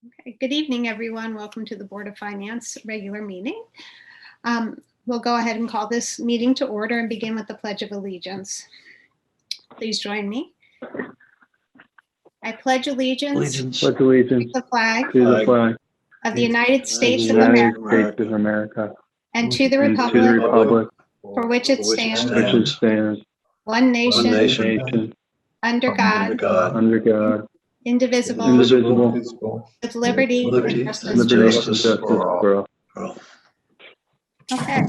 Okay, good evening, everyone. Welcome to the Board of Finance regular meeting. We'll go ahead and call this meeting to order and begin with the Pledge of Allegiance. Please join me. I pledge allegiance to the flag of the United States of America and to the republic for which it stands, one nation, under God, indivisible, with liberty and justice for all. Okay.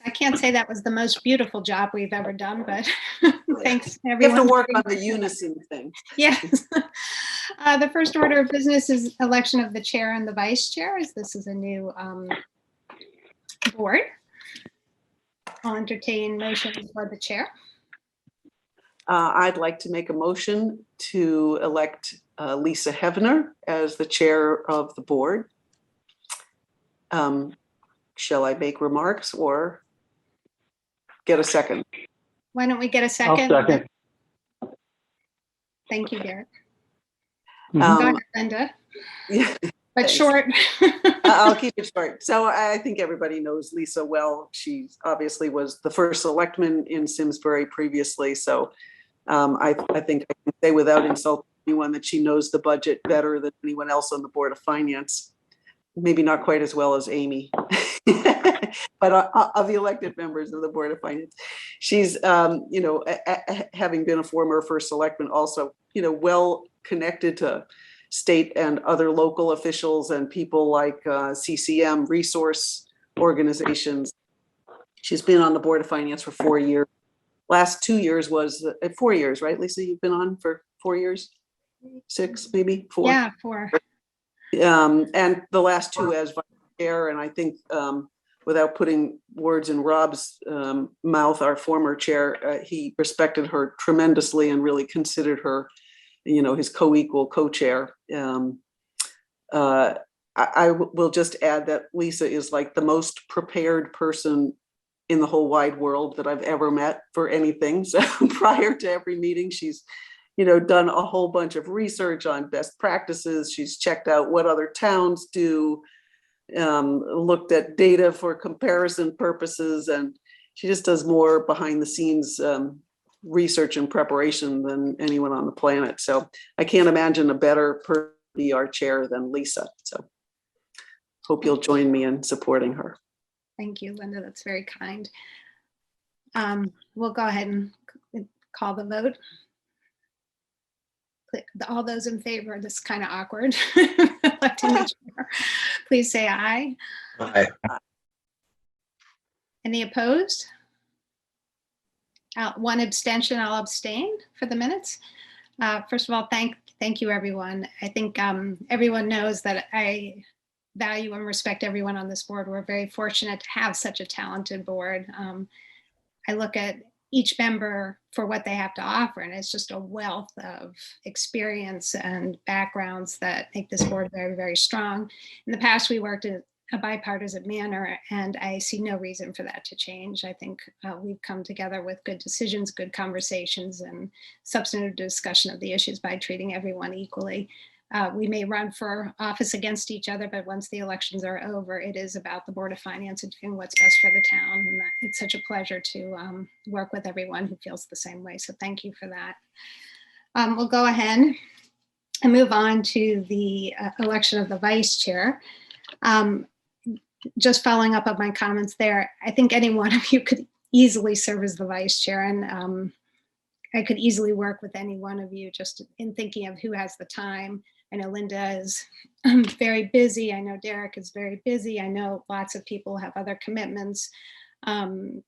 I can't say that was the most beautiful job we've ever done, but thanks everyone. You have to work on the unison thing. Yes. The first order of business is election of the chair and the vice chair, as this is a new board. I'll entertain motions for the chair. I'd like to make a motion to elect Lisa Hevener as the chair of the board. Shall I make remarks or get a second? Why don't we get a second? I'll second. Thank you, Derek. Go ahead, Linda. Yeah, but thanks. Short. I'll keep it short. So I think everybody knows Lisa well. She obviously was the first selectman in Simsbury previously. So I think I can say without insulting anyone that she knows the budget better than anyone else on the Board of Finance. Maybe not quite as well as Amy, but of the elected members of the Board of Finance. She's, having been a former first selectman, also, well connected to state and other local officials and people like CCM resource organizations. She's been on the Board of Finance for 4 years. Last 2 years was 4 years, right, Lisa? You've been on for 4 years? 6, maybe 4? Yeah, 4. And the last 2 as vice chair. And I think without putting words in Rob's mouth, our former chair, he respected her tremendously and really considered her, his co-equal co-chair. I will just add that Lisa is like the most prepared person in the whole wide world that I've ever met for anything. So prior to every meeting, she's done a whole bunch of research on best practices. She's checked out what other towns do, looked at data for comparison purposes, and she just does more behind the scenes research and preparation than anyone on the planet. So I can't imagine a better person to be our chair than Lisa. So hope you'll join me in supporting her. Thank you, Linda. That's very kind. We'll go ahead and call the vote. All those in favor, this is kind of awkward. Please say aye. Aye. Any opposed? One abstention. I'll abstain for the minutes. First of all, thank you, everyone. I think everyone knows that I value and respect everyone on this board. We're very fortunate to have such a talented board. I look at each member for what they have to offer, and it's just a wealth of experience and backgrounds that make this board very, very strong. In the past, we worked in a bipartisan manner, and I see no reason for that to change. I think we've come together with good decisions, good conversations, and substantive discussion of the issues by treating everyone equally. We may run for office against each other, but once the elections are over, it is about the Board of Finance and doing what's best for the town. And it's such a pleasure to work with everyone who feels the same way. So thank you for that. We'll go ahead and move on to the election of the vice chair. Just following up on my comments there, I think any one of you could easily serve as the vice chair, and I could easily work with any one of you just in thinking of who has the time. I know Linda is very busy. I know Derek is very busy. I know lots of people have other commitments. In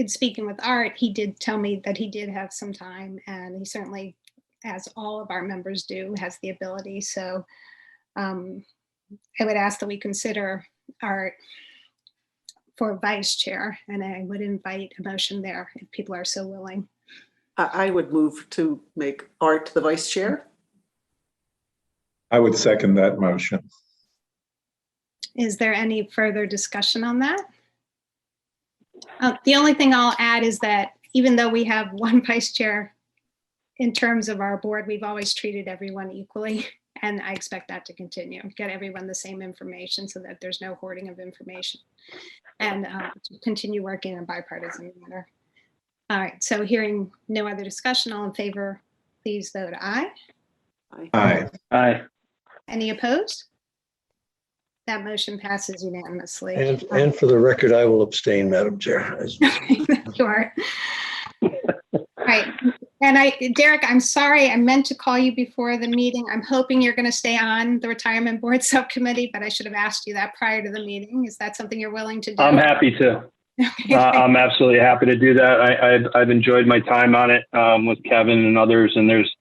speaking with Art, he did tell me that he did have some time, and he certainly, as all of our members do, has the ability. So I would ask that we consider Art for vice chair, and I would invite a motion there if people are so willing. I would move to make Art the vice chair. I would second that motion. Is there any further discussion on that? The only thing I'll add is that even though we have one vice chair, in terms of our board, we've always treated everyone equally. And I expect that to continue, get everyone the same information so that there's no hoarding of information, and to continue working in a bipartisan manner. All right, so hearing no other discussion, all in favor, please vote aye. Aye. Aye. Any opposed? That motion passes unanimously. And for the record, I will abstain, Madam Chair. Sure. Right. And Derek, I'm sorry, I meant to call you before the meeting. I'm hoping you're going to stay on the Retirement Board Subcommittee, but I should have asked you that prior to the meeting. Is that something you're willing to do? I'm happy to. Okay, I'm absolutely happy to do that. I've enjoyed my time on it with Kevin and others, and there's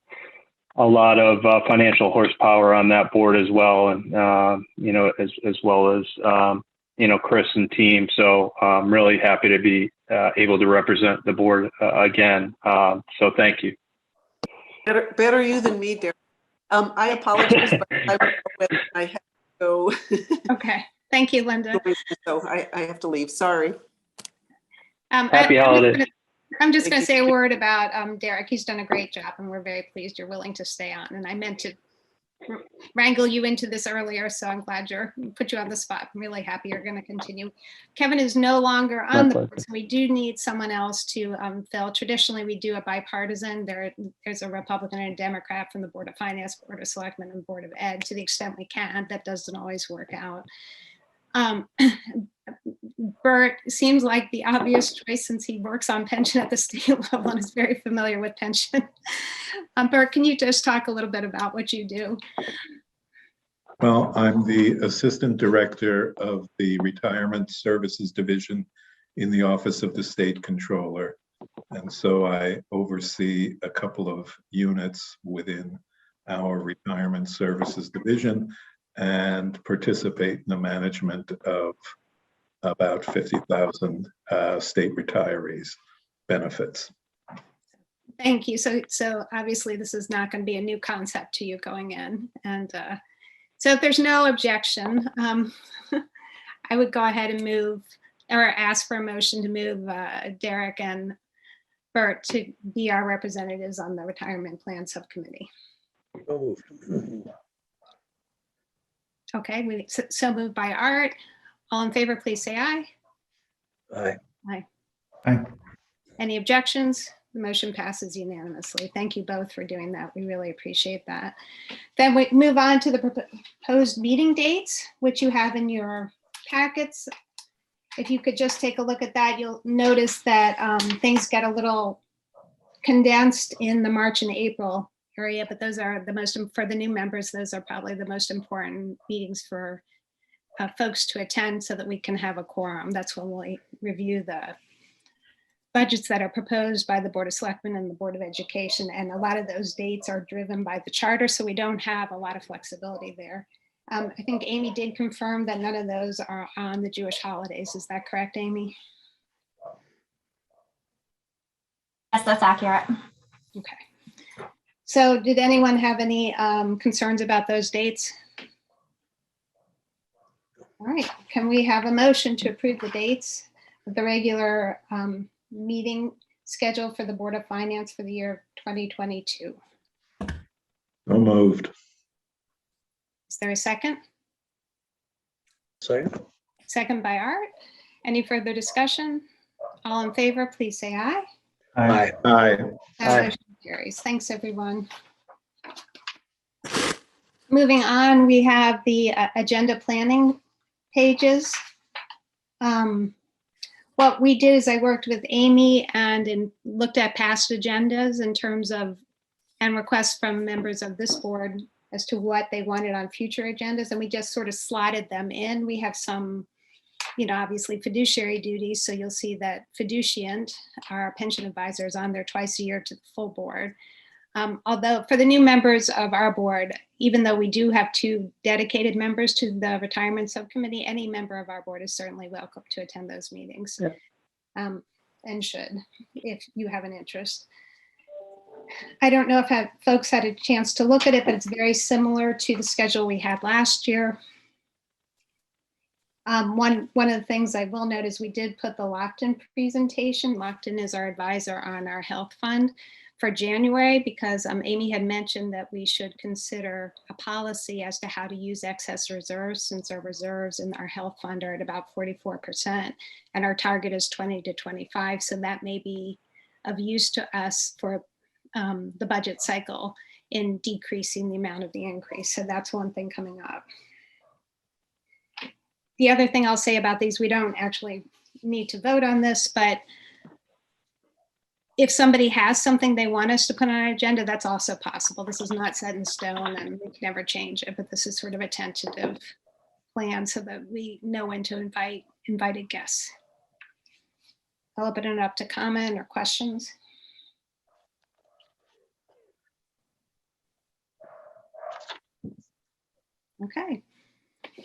a lot of financial horsepower on that board as well, and as well as Chris and team. So I'm really happy to be able to represent the board again. So thank you. Better you than me, Derek. I apologize, but I have to go. Okay. Thank you, Linda. So I have to leave. Sorry. Happy holidays. I'm just going to say a word about Derek. He's done a great job, and we're very pleased you're willing to stay on. And I meant to wrangle you into this earlier, so I'm glad put you on the spot. I'm really happy you're going to continue. Kevin is no longer on the board, so we do need someone else to fill. Traditionally, we do a bipartisan. There's a Republican and a Democrat from the Board of Finance, Board of Selectmen, and Board of Ed. To the extent we can, that doesn't always work out. Bert seems like the obvious choice since he works on pension at the state level and is very familiar with pension. Bert, can you just talk a little bit about what you do? Well, I'm the Assistant Director of the Retirement Services Division in the Office of the State Controller. And so I oversee a couple of units within our Retirement Services Division and participate in the management of about 50,000 state retirees benefits. Thank you. So obviously this is not going to be a new concept to you going in. And so if there's no objection, I would go ahead and move or ask for a motion to move Derek and Bert to be our representatives on the Retirement Plan Subcommittee. Okay, so moved by Art. All in favor, please say aye. Aye. Aye. Aye. Any objections? The motion passes unanimously. Thank you both for doing that. We really appreciate that. Then we move on to the proposed meeting dates, which you have in your packets. If you could just take a look at that, you'll notice that things get a little condensed in the March and April area, but those are the most, for the new members, those are probably the most important meetings for folks to attend so that we can have a quorum. That's when we'll review the budgets that are proposed by the Board of Selectmen and the Board of Education. And a lot of those dates are driven by the charter, so we don't have a lot of flexibility there. I think Amy did confirm that none of those are on the Jewish holidays. Is that correct, Amy? Yes, that's accurate. Okay. So did anyone have any concerns about those dates? All right, can we have a motion to approve the dates of the regular meeting schedule for the Board of Finance for the year 2022? So moved. Is there a second? Second. Second by Art. Any further discussion? All in favor, please say aye. Aye. Aye. That motion carries. Thanks, everyone. Moving on, we have the agenda planning pages. What we did is I worked with Amy and looked at past agendas in terms of, and requests from members of this board as to what they wanted on future agendas, and we just sort of slotted them in. We have some, obviously fiduciary duties, so you'll see that fiduciant, our pension advisor, is on there twice a year to the full board. Although for the new members of our board, even though we do have 2 dedicated members to the retirement subcommittee, any member of our board is certainly welcome to attend those meetings. Yeah. And should, if you have an interest. I don't know if folks had a chance to look at it, but it's very similar to the schedule we had last year. One of the things I will note is we did put the Lockton presentation. Lockton is our advisor on our health fund for January, because Amy had mentioned that we should consider a policy as to how to use excess reserves, since our reserves in our health fund are at about 44% and our target is 20 to 25. So that may be of use to us for the budget cycle in decreasing the amount of the increase. So that's one thing coming up. The other thing I'll say about these, we don't actually need to vote on this, but if somebody has something they want us to put on our agenda, that's also possible. This is not set in stone and we can never change it, but this is sort of a tentative plan so that we know when to invite invited guests. I'll open it up to comment or questions. Okay.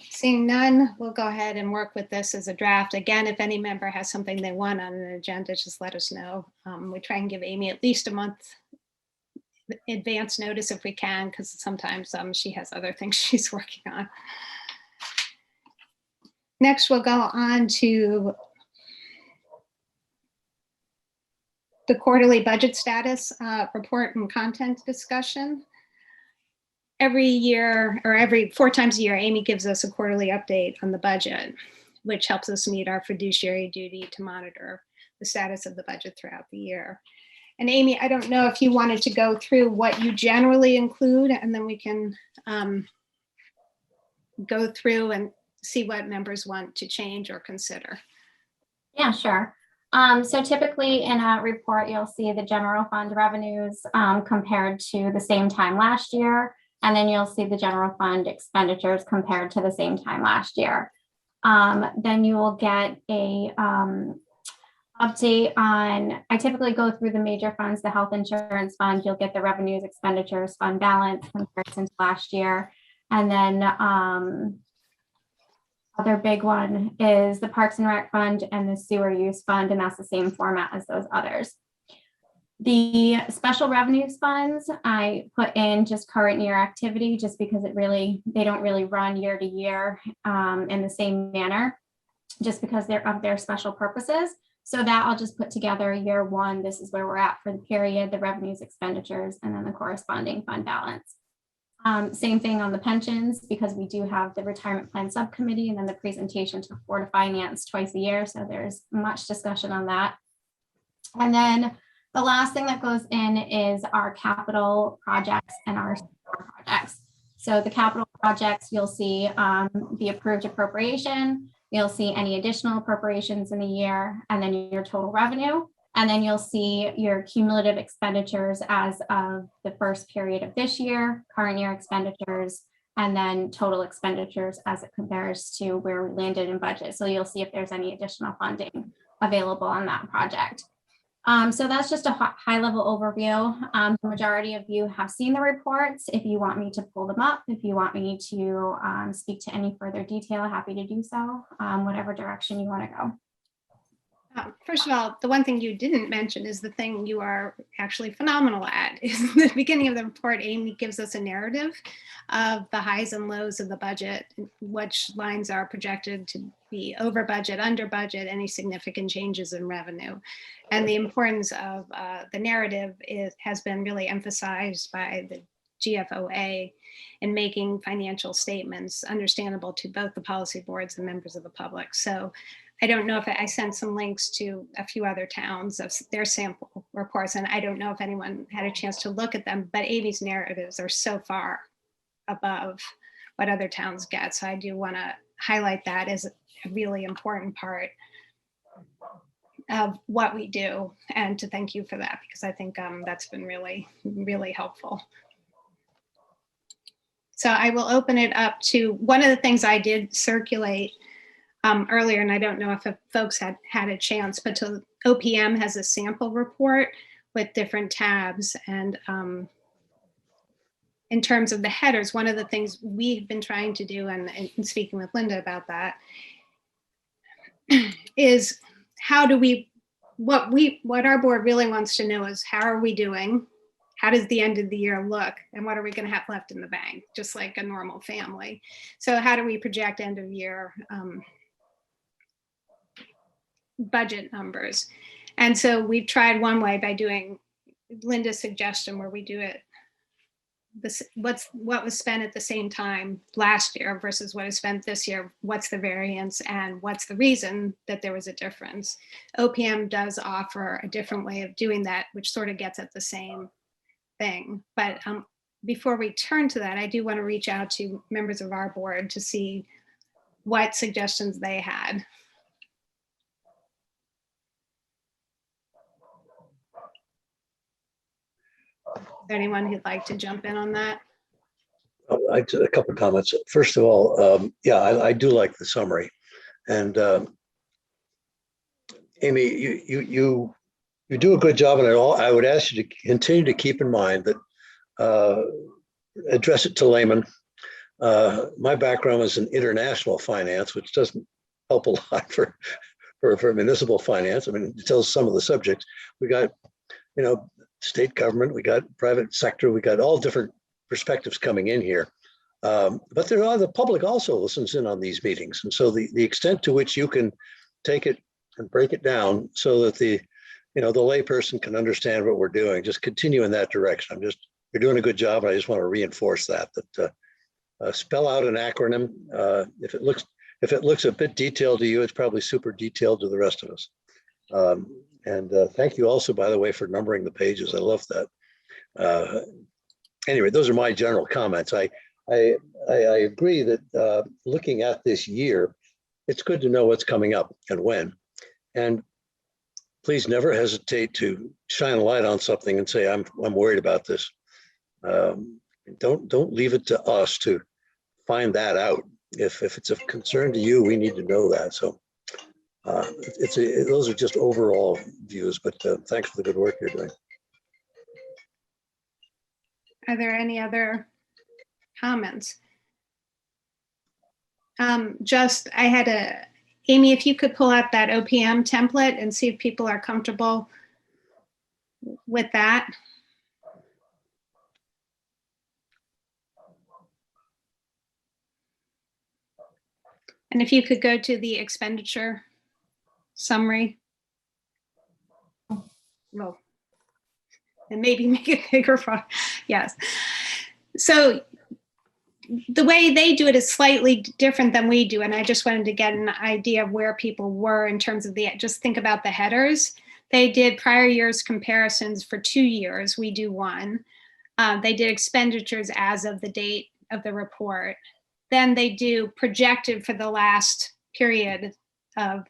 Seeing none, we'll go ahead and work with this as a draft. Again, if any member has something they want on an agenda, just let us know. We try and give Amy at least a month advance notice if we can, because sometimes she has other things she's working on. Next, we'll go on to the quarterly budget status report and content discussion. Every year, or every 4 times a year, Amy gives us a quarterly update on the budget, which helps us meet our fiduciary duty to monitor the status of the budget throughout the year. And Amy, I don't know if you wanted to go through what you generally include, and then we can go through and see what members want to change or consider. Yeah, sure. So typically in a report, you'll see the general fund revenues compared to the same time last year. And then you'll see the general fund expenditures compared to the same time last year. Then you will get a update on, I typically go through the major funds, the health insurance fund, you'll get the revenues, expenditures, fund balance comparison to last year. And then other big one is the Parks and Rec fund and the sewer use fund, and that's the same format as those others. The special revenues funds, I put in just current year activity, just because they don't really run year to year in the same manner, just because they're of their special purposes. So that I'll just put together year one. This is where we're at for the period, the revenues, expenditures, and then the corresponding fund balance. Same thing on the pensions, because we do have the retirement plan subcommittee and then the presentation to the Board of Finance twice a year. So there's much discussion on that. And then the last thing that goes in is our capital projects and our projects. So the capital projects, you'll see the approved appropriation, you'll see any additional appropriations in the year, and then your total revenue. And then you'll see your cumulative expenditures as of the first period of this year, current year expenditures, and then total expenditures as it compares to where we landed in budget. So you'll see if there's any additional funding available on that project. So that's just a high level overview. The majority of you have seen the reports. If you want me to pull them up, if you want me to speak to any further detail, happy to do so, whatever direction you want to go. First of all, the one thing you didn't mention is the thing you are actually phenomenal at. Is in the beginning of the report, Amy gives us a narrative of the highs and lows of the budget, which lines are projected to be over budget, under budget, any significant changes in revenue. And the importance of the narrative has been really emphasized by the GFOA in making financial statements understandable to both the policy boards and members of the public. So I don't know if I sent some links to a few other towns of their sample reports, and I don't know if anyone had a chance to look at them, but Amy's narratives are so far above what other towns get. So I do want to highlight that as a really important part of what we do, and to thank you for that, because I think that's been really, really helpful. So I will open it up to one of the things I did circulate earlier, and I don't know if folks had a chance, but OPM has a sample report with different tabs. And in terms of the headers, one of the things we've been trying to do, and speaking with Linda about that, is how do we, what our board really wants to know is how are we doing? How does the end of the year look? And what are we going to have left in the bank? Just like a normal family. So how do we project end of year budget numbers? And so we've tried one way by doing Linda's suggestion where we do it, what was spent at the same time last year versus what is spent this year, what's the variance and what's the reason that there was a difference. OPM does offer a different way of doing that, which sort of gets at the same thing. But before we turn to that, I do want to reach out to members of our board to see what suggestions they had. Anyone who'd like to jump in on that? I did a couple of comments. First of all, yeah, I do like the summary. And Amy, you do a good job, and I would ask you to continue to keep in mind that address it to laymen. My background is in international finance, which doesn't help a lot for municipal finance. I mean, it tells some of the subjects. We got, state government, we got private sector, we got all different perspectives coming in here. But the public also listens in on these meetings. And so the extent to which you can take it and break it down so that the layperson can understand what we're doing, just continue in that direction. You're doing a good job. And I just want to reinforce that spell out an acronym. If it looks a bit detailed to you, it's probably super detailed to the rest of us. And thank you also, by the way, for numbering the pages. I love that. Anyway, those are my general comments. I agree that looking at this year, it's good to know what's coming up and when. And please never hesitate to shine a light on something and say, I'm worried about this. Don't leave it to us to find that out. If it's of concern to you, we need to know that. So those are just overall views, but thanks for the good work you're doing. Are there any other comments? Amy, if you could pull out that OPM template and see if people are comfortable with that. And if you could go to the expenditure summary. Well, and maybe make it bigger for, yes. So the way they do it is slightly different than we do. And I just wanted to get an idea of where people were in terms of just think about the headers. They did prior years comparisons for 2 years. We do one. They did expenditures as of the date of the report. Then they do projected for the last period of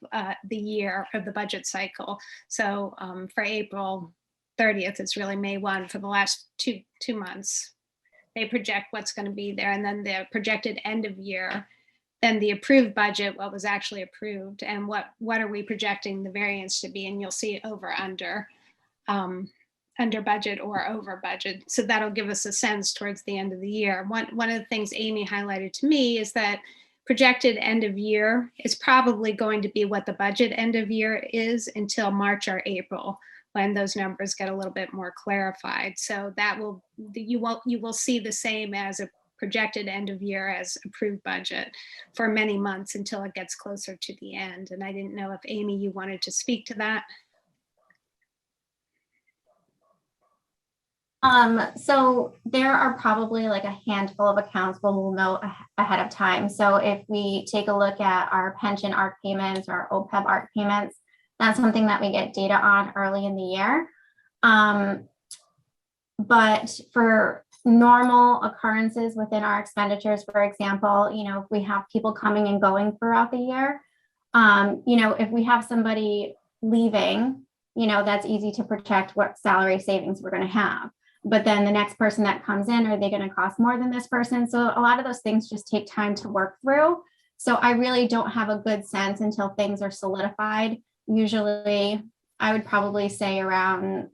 the year of the budget cycle. So for April 30th, it's really May 1 for the last two months. They project what's going to be there, and then the projected end of year, then the approved budget, what was actually approved, and what are we projecting the variance to be, and you'll see over under budget or over budget. So that'll give us a sense towards the end of the year. One of the things Amy highlighted to me is that projected end of year is probably going to be what the budget end of year is until March or April, when those numbers get a little bit more clarified. So you will see the same as a projected end of year as approved budget for many months until it gets closer to the end. And I didn't know if Amy, you wanted to speak to that. So there are probably like a handful of accounts where we'll know ahead of time. So if we take a look at our pension ARC payments or OPEB ARC payments, that's something that we get data on early in the year. But for normal occurrences within our expenditures, for example, if we have people coming and going throughout the year, if we have somebody leaving, that's easy to project what salary savings we're going to have. But then the next person that comes in, are they going to cost more than this person? So a lot of those things just take time to work through. So I really don't have a good sense until things are solidified. Usually I would probably say around,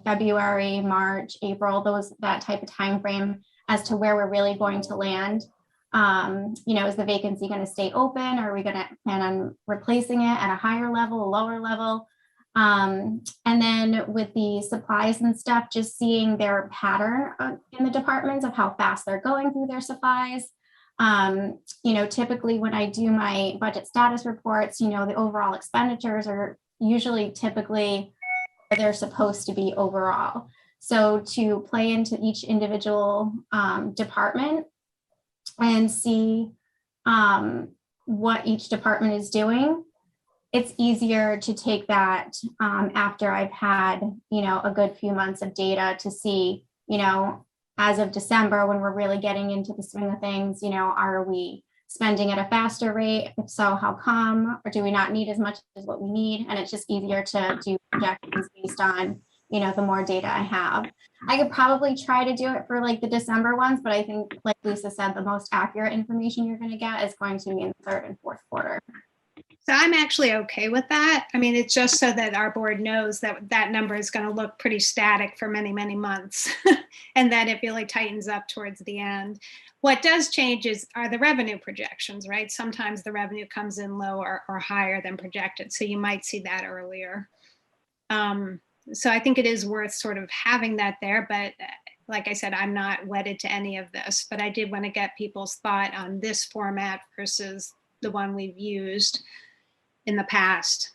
February, March, April, that type of time frame as to where we're really going to land. Is the vacancy going to stay open? Or are we going to plan on replacing it at a higher level, a lower level? And then with the supplies and stuff, just seeing their pattern in the departments of how fast they're going through their supplies. Typically when I do my budget status reports, the overall expenditures are usually typically they're supposed to be overall. So to play into each individual department and see what each department is doing, it's easier to take that after I've had, a good few months of data to see, as of December, when we're really getting into the swing of things, are we spending at a faster rate? If so, how come? Or do we not need as much as what we need? And it's just easier to do projections based on, the more data I have. I could probably try to do it for like the December ones, but I think, like Lisa said, the most accurate information you're going to get is going to be in the third and fourth quarter. So I'm actually okay with that. I mean, it's just so that our board knows that that number is going to look pretty static for many, many months. And then it really tightens up towards the end. What does change are the revenue projections, right? Sometimes the revenue comes in lower or higher than projected. So you might see that earlier. So I think it is worth sort of having that there. But like I said, I'm not wedded to any of this. But I did want to get people's thought on this format versus the one we've used in the past.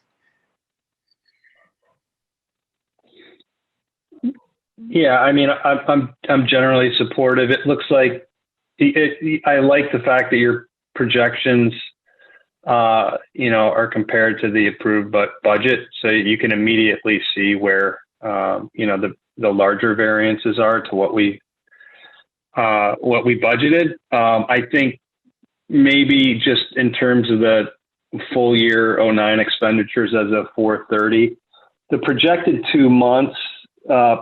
Yeah, I mean, I'm generally supportive. It looks like I like the fact that your projections, are compared to the approved budget, so you can immediately see where the larger variances are to what we budgeted. I think maybe just in terms of the full year 09 expenditures as of 4/30, the projected 2 months,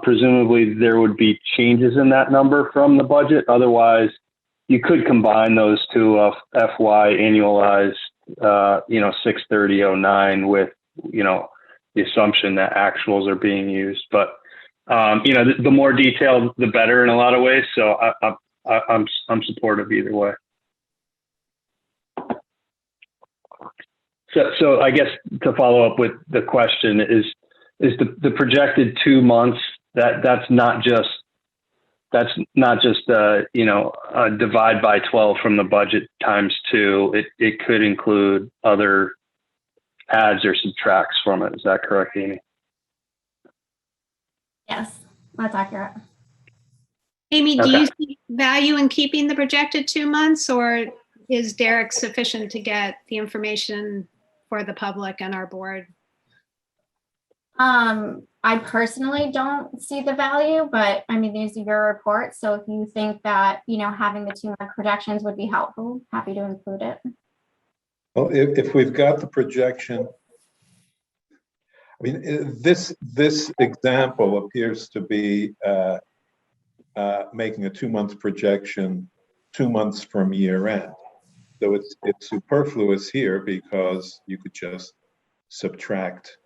presumably there would be changes in that number from the budget. Otherwise, you could combine those two FY annualized, 6/30/09 with, the assumption that actuals are being used. But, the more detailed, the better in a lot of ways. So I'm supportive either way. So I guess to follow up with the question is the projected 2 months, that's not just divide by 12 from the budget times 2. It could include other adds or subtracts from it. Is that correct, Amy? Yes, that's accurate. Amy, do Okay. you see value in keeping the projected 2 months, or is Derek sufficient to get the information for the public and our board? I personally don't see the value, but I mean, these are your reports. So if you think that, having the 2 month projections would be helpful, happy to include it. Well, if we've got the projection, I mean, this example appears to be making a 2 month projection 2 months from year end. So it's superfluous here because you could just subtract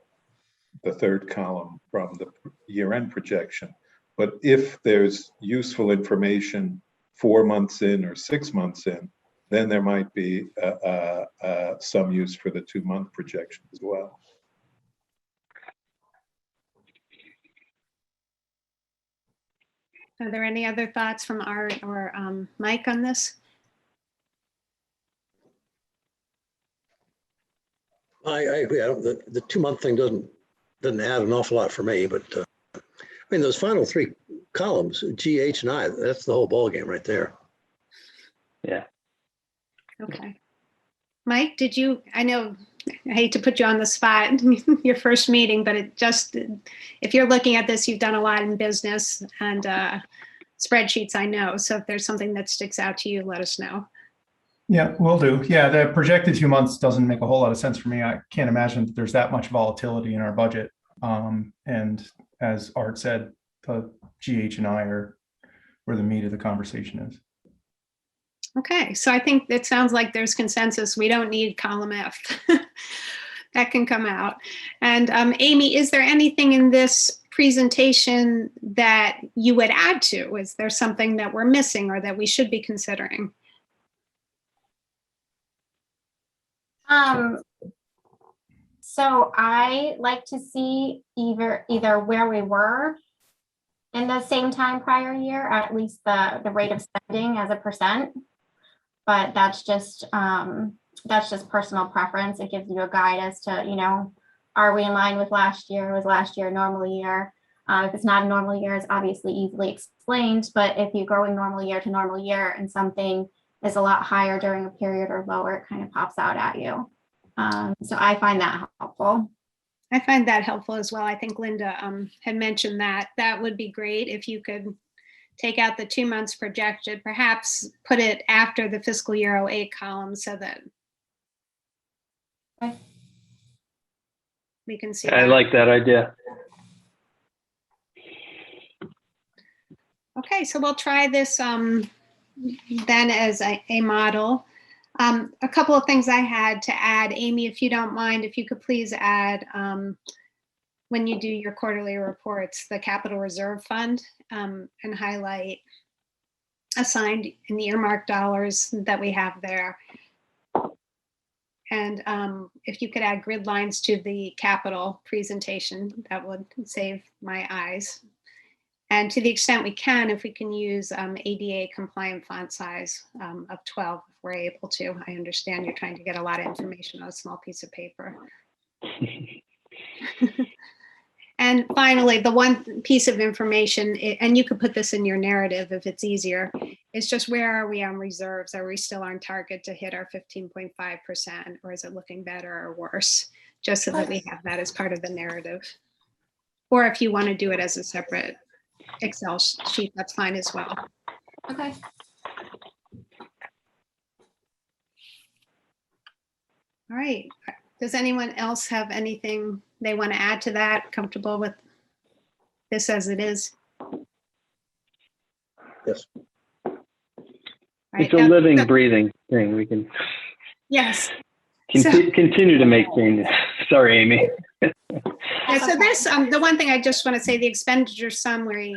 the third column from the year end projection. But if there's useful information 4 months in or 6 months in, then there might be some use for the 2 month projection as well. Are there any other thoughts from Art or Mike on this? I agree. The 2 month thing doesn't add an awful lot for me, but I mean, those final 3 columns, G, H, and I, that's the whole ballgame right there. Yeah. Okay. Mike, I know, I hate to put you on the spot, your first meeting, but if you're looking at this, you've done a lot in business and spreadsheets, I know. So if there's something that sticks out to you, let us know. Yeah, will do. Yeah, the projected 2 months doesn't make a whole lot of sense for me. I can't imagine that there's that much volatility in our budget. And as Art said, the GH and I are where the meat of the conversation is. Okay, so I think it sounds like there's consensus. We don't need column F. That can come out. And Amy, is there anything in this presentation that you would add to? Is there something that we're missing or that we should be considering? So I like to see either where we were in the same time prior year, or at least the rate of spending as a %. But that's just personal preference. It gives you a guide as to, are we in line with last year? Was last year a normal year? If it's not a normal year, it's obviously easily explained, but if you're growing normal year to normal year and something is a lot higher during a period or lower, it kind of pops out at you. So I find that helpful. I find that helpful as well. I think Linda had mentioned that. That would be great if you could take out the 2 months projected, perhaps put it after the fiscal year 08 column so that Okay. we can see I that. like that idea. Okay, so we'll try this then as a model. A couple of things I had to add. Amy, if you don't mind, if you could please add, when you do your quarterly reports, the capital reserve fund and highlight assigned and earmarked dollars that we have there. And if you could add grid lines to the capital presentation, that would save my eyes. And to the extent we can, if we can use ADA compliant font size of 12, if we're able to. I understand you're trying to get a lot of information on a small piece of paper. And finally, the one piece of information, and you could put this in your narrative if it's easier, is just where are we on reserves? Are we still on target to hit our 15.5%, or is it looking better or worse? Just so that we have that as part of the narrative. Or if you want to do it as a separate Excel sheet, that's fine as well. Okay. All right. Does anyone else have anything they want to add to that? Comfortable with this as it is? Yes. All right, It's a living, breathing thing. We can yes. continue to make changes. Sorry, Amy. Yeah, so this, the one thing I just want to say, the expenditure summary,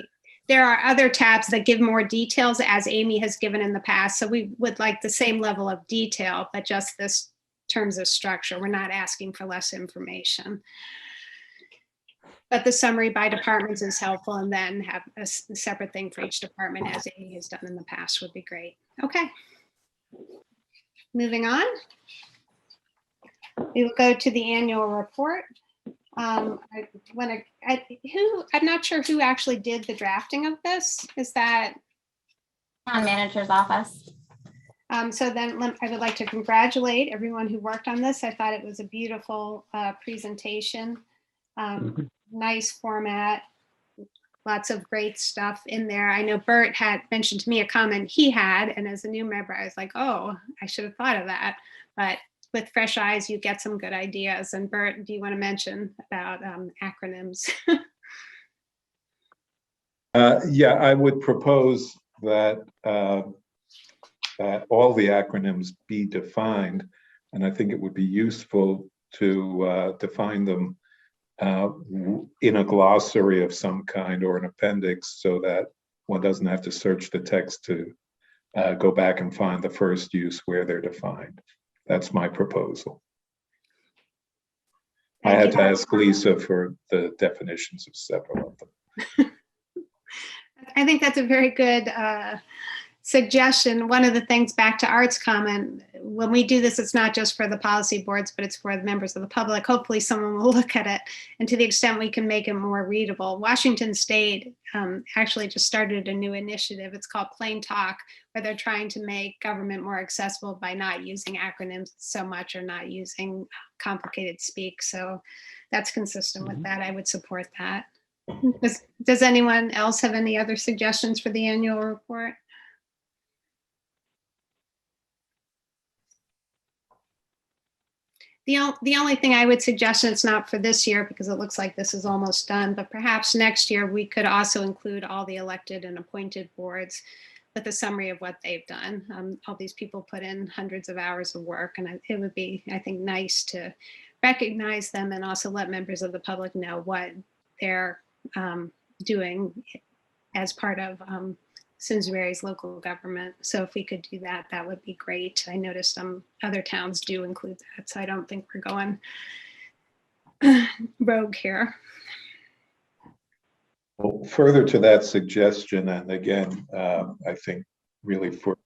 there are other tabs that give more details as Amy has given in the past. So we would like the same level of detail, but just this terms of structure. We're not asking for less information. But the summary by departments is helpful, and then have a separate thing for each department as Amy has done in the past would be great. Okay. Moving on. We will go to the annual report. I'm not sure who actually did the drafting of this. Is that? Town manager's office. So then I would like to congratulate everyone who worked on this. I thought it was a beautiful presentation, nice format, lots of great stuff in there. I know Bert had mentioned to me a comment he had, and as a new member, I was like, oh, I should have thought of that. But with fresh eyes, you get some good ideas. And Bert, do you want to mention about acronyms? Yeah, I would propose that all the acronyms be defined, and I think it would be useful to define them in a glossary of some kind or an appendix, so that one doesn't have to search the text to go back and find the first use where they're defined. That's my proposal. I had to ask Lisa for the definitions of several of them. I think that's a very good suggestion. One of the things, back to Art's comment, when we do this, it's not just for the policy boards, but it's for the members of the public. Hopefully someone will look at it, and to the extent we can make it more readable. Washington State actually just started a new initiative. It's called Plain Talk, where they're trying to make government more accessible by not using acronyms so much or not using complicated speak. So that's consistent with that. I would support that. Does anyone else have any other suggestions for the annual report? The only thing I would suggest, and it's not for this year because it looks like this is almost done, but perhaps next year we could also include all the elected and appointed boards with a summary of what they've done. All these people put in hundreds of hours of work, and it would be, I think, nice to recognize them and also let members of the public know what they're doing as part of Simsbury's local government. So if we could do that, that would be great. I noticed other towns do include that, so I don't think we're going rogue here. Well, further to that suggestion, and again, I think really for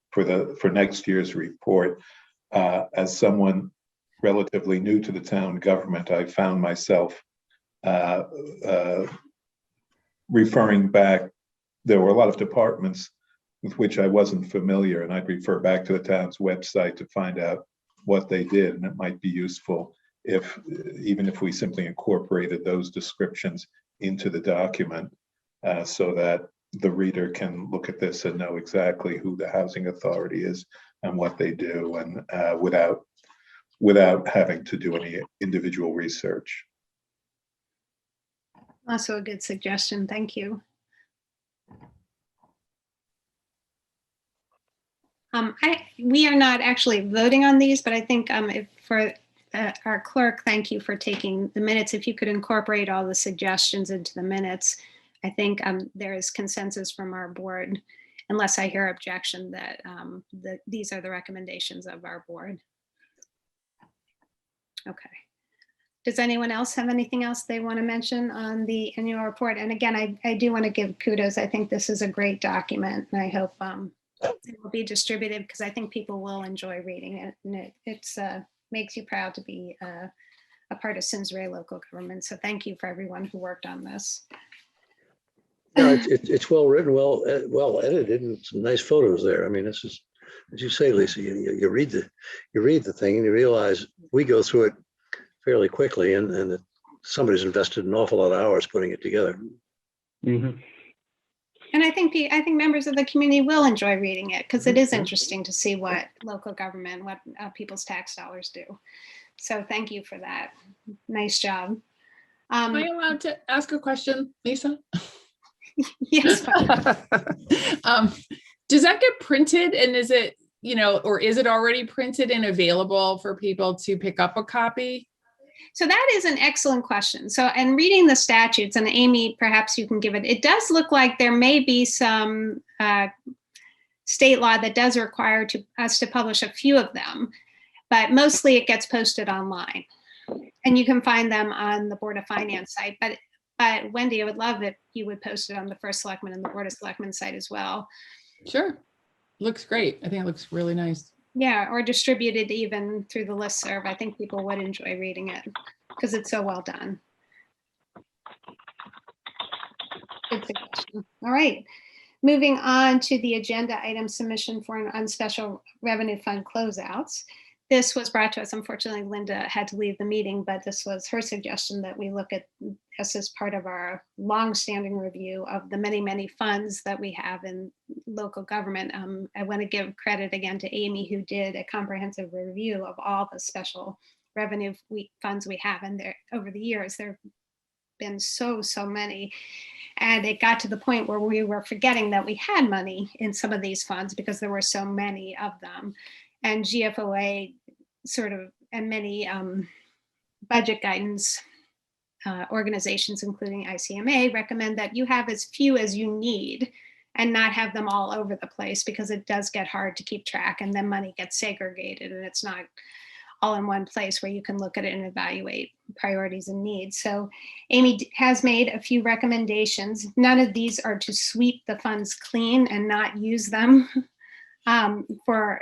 next year's report, as someone relatively new to the town government, I found myself referring back. There were a lot of departments with which I wasn't familiar, and I'd refer back to the town's website to find out what they did. And it might be useful if, even if we simply incorporated those descriptions into the document, so that the reader can look at this and know exactly who the housing authority is and what they do, and without having to do any individual research. Also a good suggestion. Thank you. We are not actually voting on these, but I think if for our clerk, thank you for taking the minutes. If you could incorporate all the suggestions into the minutes, I think there is consensus from our board, unless I hear objection, that these are the recommendations of our board. Okay. Does anyone else have anything else they want to mention on the annual report? And again, I do want to give kudos. I think this is a great document, and I hope it will be distributed, because I think people will enjoy reading it, and it's makes you proud to be a part of Simsbury local government. So thank you for everyone who worked on this. No, it's well written, well edited, and some nice photos there. I mean, this is, as you say, Lisa, you read the thing and you realize we go through it fairly quickly, and that somebody's invested an awful lot of hours putting it together. Mm-hmm. And I think members of the community will enjoy reading it, because it is interesting to see what local government, what people's tax dollars do. So thank you for that. Nice job. Am I allowed to ask a question, Lisa? Yes. Does that get printed, and is it, or is it already printed and available for people to pick up a copy? So that is an excellent question. So, and reading the statutes, and Amy, perhaps you can give it, it does look like there may be some state law that does require us to publish a few of them, but mostly it gets posted online. And you can find them on the Board of Finance site. But Wendy, I would love if you would post it on the First Selectman and the Board of Selectmen site as well. Sure. Looks great. I think it looks really nice. Yeah, or distributed even through the listserv. I think people would enjoy reading it because it's so well done. Good suggestion. All right. Moving on to the agenda item, submission for an unspecial revenue fund closeouts. This was brought to us. Unfortunately, Linda had to leave the meeting, but this was her suggestion that we look at this as part of our long-standing review of the many, many funds that we have in local government. I want to give credit again to Amy, who did a comprehensive review of all the special revenue funds we have. And there, over the years, there have been so many. And it got to the point where we were forgetting that we had money in some of these funds because there were so many of them. And GFOA and many budget guidance organizations, including ICMA, recommend that you have as few as you need and not have them all over the place, because it does get hard to keep track, and then money gets segregated and it's not all in one place where you can look at it and evaluate priorities and needs. So Amy has made a few recommendations. None of these are to sweep the funds clean and not use them or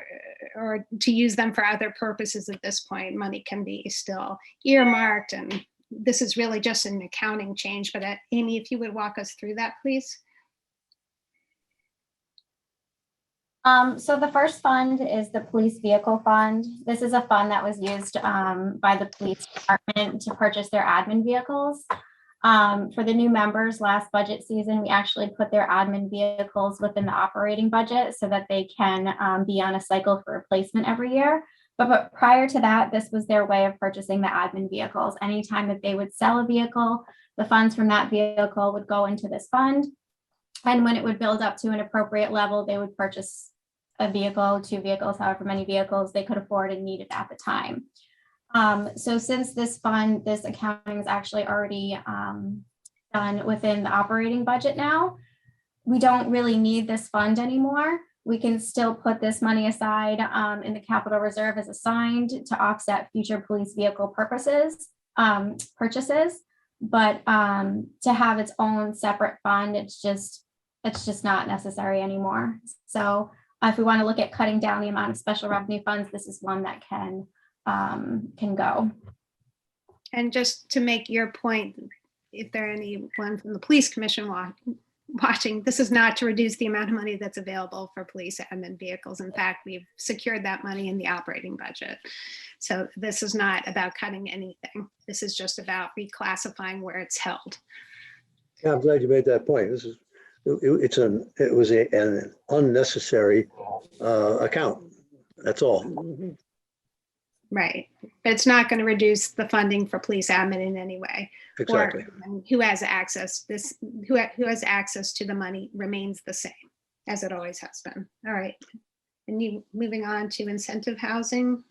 to use them for other purposes at this point. Money can be still earmarked, and this is really just an accounting change. But Amy, if you would walk us through that, please. So the first fund is the police vehicle fund. This is a fund that was used by the police department to purchase their admin vehicles. For the new members last budget season, we actually put their admin vehicles within the operating budget so that they can be on a cycle for replacement every year. But prior to that, this was their way of purchasing the admin vehicles. Anytime that they would sell a vehicle, the funds from that vehicle would go into this fund. And when it would build up to an appropriate level, they would purchase a vehicle, 2 vehicles, however many vehicles they could afford and needed at the time. So since this fund, this accounting is actually already done within the operating budget now, we don't really need this fund anymore. We can still put this money aside in the capital reserve as assigned to offset future police vehicle purchases, but to have its own separate fund, it's just not necessary anymore. So if we want to look at cutting down the amount of special revenue funds, this is one that can can go. And just to make your point, if there are anyone from the police commission watching, this is not to reduce the amount of money that's available for police admin vehicles. In fact, we've secured that money in the operating budget. So this is not about cutting anything. This is just about reclassifying where it's held. Yeah, I'm glad you made that point. It was an unnecessary account. That's all. Right. But it's not going to reduce the funding for police admin in any way. Exactly. Or who has access, who has access to the money remains the same as it always has been. All right. And moving on to incentive housing.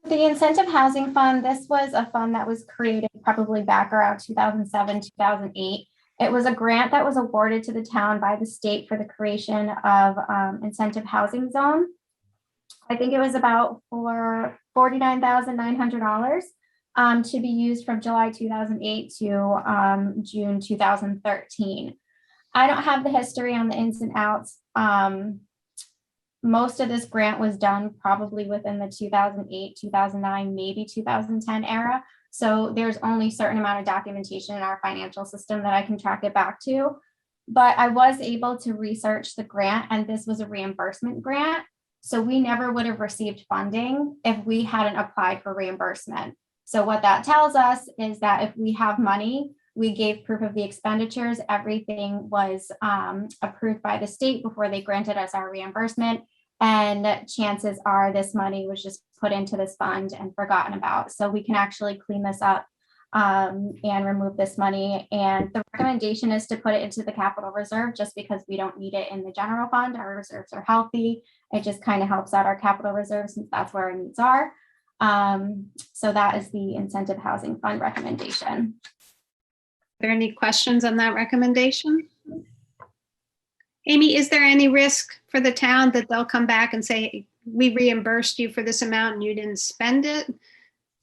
The Incentive Housing Fund, this was a fund that was created probably back around 2007, 2008. It was a grant that was awarded to the town by the state for the creation of incentive housing zone. I think it was about for $49,900 to be used from July 2008 to June 2013. I don't have the history on the ins and outs. Most of this grant was done probably within the 2008, 2009, maybe 2010 era. So there's only a certain amount of documentation in our financial system that I can track it back to. But I was able to research the grant, and this was a reimbursement grant. So we never would have received funding if we hadn't applied for reimbursement. So what that tells us is that if we have money, we gave proof of the expenditures, everything was approved by the state before they granted us our reimbursement. And chances are this money was just put into this fund and forgotten about. So we can actually clean this up and remove this money. And the recommendation is to put it into the capital reserve just because we don't need it in the general fund. Our reserves are healthy. It just kind of helps out our capital reserve since that's where our needs are. So that is the incentive housing fund recommendation. Are there any questions on that recommendation? Amy, is there any risk for the town that they'll come back and say, we reimbursed you for this amount and you didn't spend it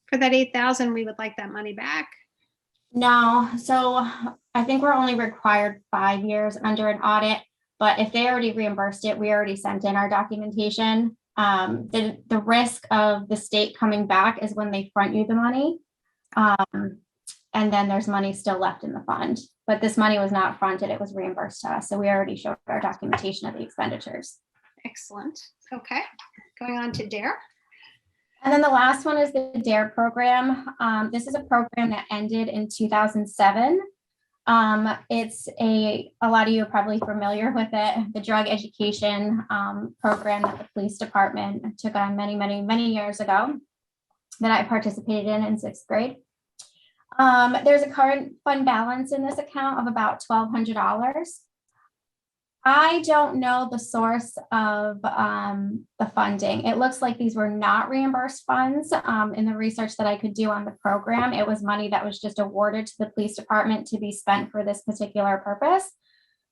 for that 8,000, we would like that money back? No, so I think we're only required 5 years under an audit, but if they already reimbursed it, we already sent in our documentation. The risk of the state coming back is when they front you the money. And then there's money still left in the fund, but this money was not fronted, it was reimbursed to us. So we already showed our documentation of the expenditures. Excellent. Okay, going on to DARE. And then the last one is the DARE program. This is a program that ended in 2007. It's a lot of you are probably familiar with it, the drug education program that the police department took on many years ago that I participated in 6th grade. There's a current fund balance in this account of about $1,200. I don't know the source of the funding. It looks like these were not reimbursed funds. In the research that I could do on the program, it was money that was just awarded to the police department to be spent for this particular purpose.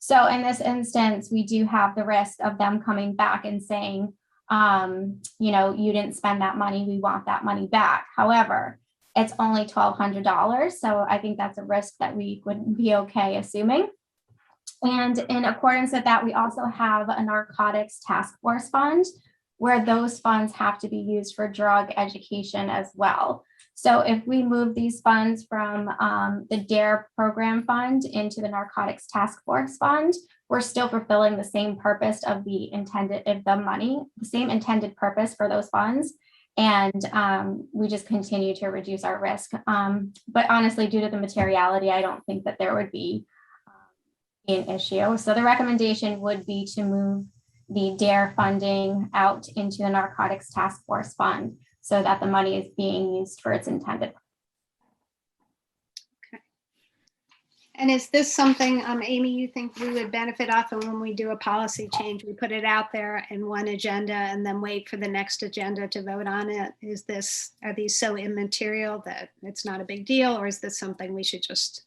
So in this instance, we do have the risk of them coming back and saying, you didn't spend that money, we want that money back. However, it's only $1,200. So I think that's a risk that we wouldn't be okay assuming. And in accordance with that, we also have a narcotics task force fund where those funds have to be used for drug education as well. So if we move these funds from the DARE program fund into the narcotics task force fund, we're still fulfilling the same purpose of the same intended purpose for those funds. And we just continue to reduce our risk. But honestly, due to the materiality, I don't think that there would be an issue. So the recommendation would be to move the DARE funding out into the narcotics task force fund so that the money is being used for its intended. Okay. And is this something, Amy, you think we would benefit off of when we do a policy change? We put it out there in one agenda and then wait for the next agenda to vote on it. Are these so immaterial that it's not a big deal, or is this something we should just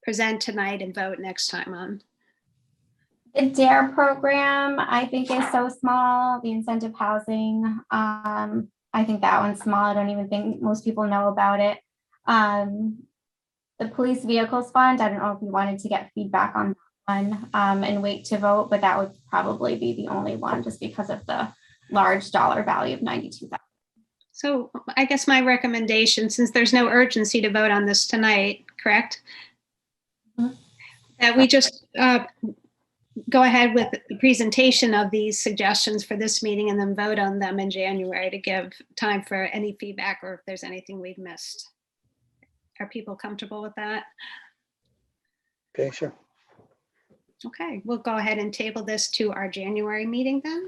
present tonight and vote next time on? The DARE program, I think, is so small. The incentive housing, I think that one's small. I don't even think most people know about it. The police vehicles fund, I don't know if you wanted to get feedback on that one and wait to vote, but that would probably be the only one just because of the large dollar value of $92,000. So I guess my recommendation, since there's no urgency to vote on this tonight, correct? Mhm. That we just go ahead with the presentation of these suggestions for this meeting and then vote on them in January to give time for any feedback or if there's anything we've missed. Are people comfortable with that? Okay, sure. Okay, we'll go ahead and table this to our January meeting then.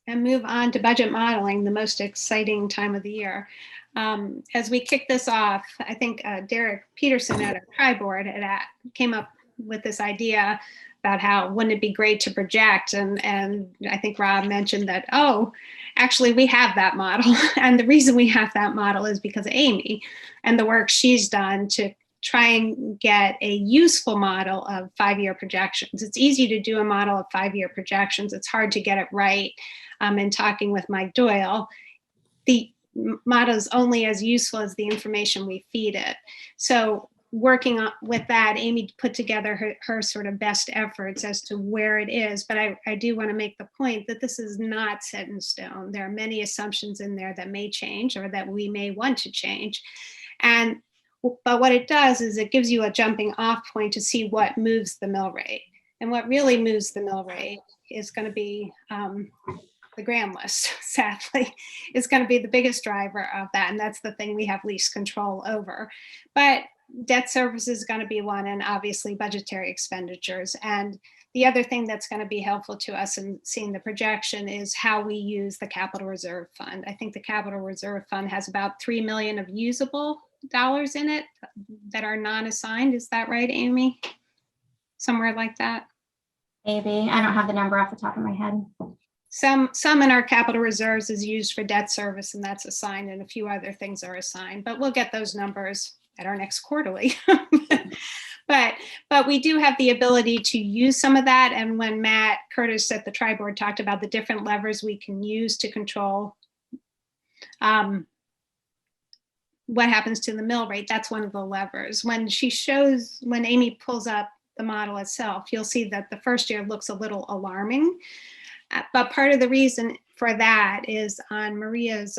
And move on to budget modeling, the most exciting time of the year. As we kick this off, I think Derek Peterson at our tri-board came up with this idea about how wouldn't it be great to project, and I think Rob mentioned that, oh, actually we have that model. And the reason we have that model is because of Amy and the work she's done to try and get a useful model of 5-year projections. It's easy to do a model of 5-year projections. It's hard to get it right. In talking with Mike Doyle, the model is only as useful as the information we feed it. So working with that, Amy put together her sort of best efforts as to where it is. But I do want to make the point that this is not set in stone. There are many assumptions in there that may change or that we may want to change. But what it does is it gives you a jumping off point to see what moves the mill rate. And what really moves the mill rate is going to be the grand list, sadly, is going to be the biggest driver of that. And that's the thing we have least control over. But debt service is going to be one, and obviously budgetary expenditures. And the other thing that's going to be helpful to us in seeing the projection is how we use the capital reserve fund. I think the capital reserve fund has about $3 million of usable dollars in it that are non-assigned. Is that right, Amy? Somewhere like that? Maybe. I don't have the number off the top of my head. Some in our capital reserves is used for debt service, and that's assigned, and a few other things are assigned, but we'll get those numbers at our next quarterly. But we do have the ability to use some of that. And when Matt Curtis at the tri-board talked about the different levers we can use to control what happens to the mill rate, that's one of the levers. When Amy pulls up the model itself, you'll see that the first year looks a little alarming. But part of the reason for that is on Maria's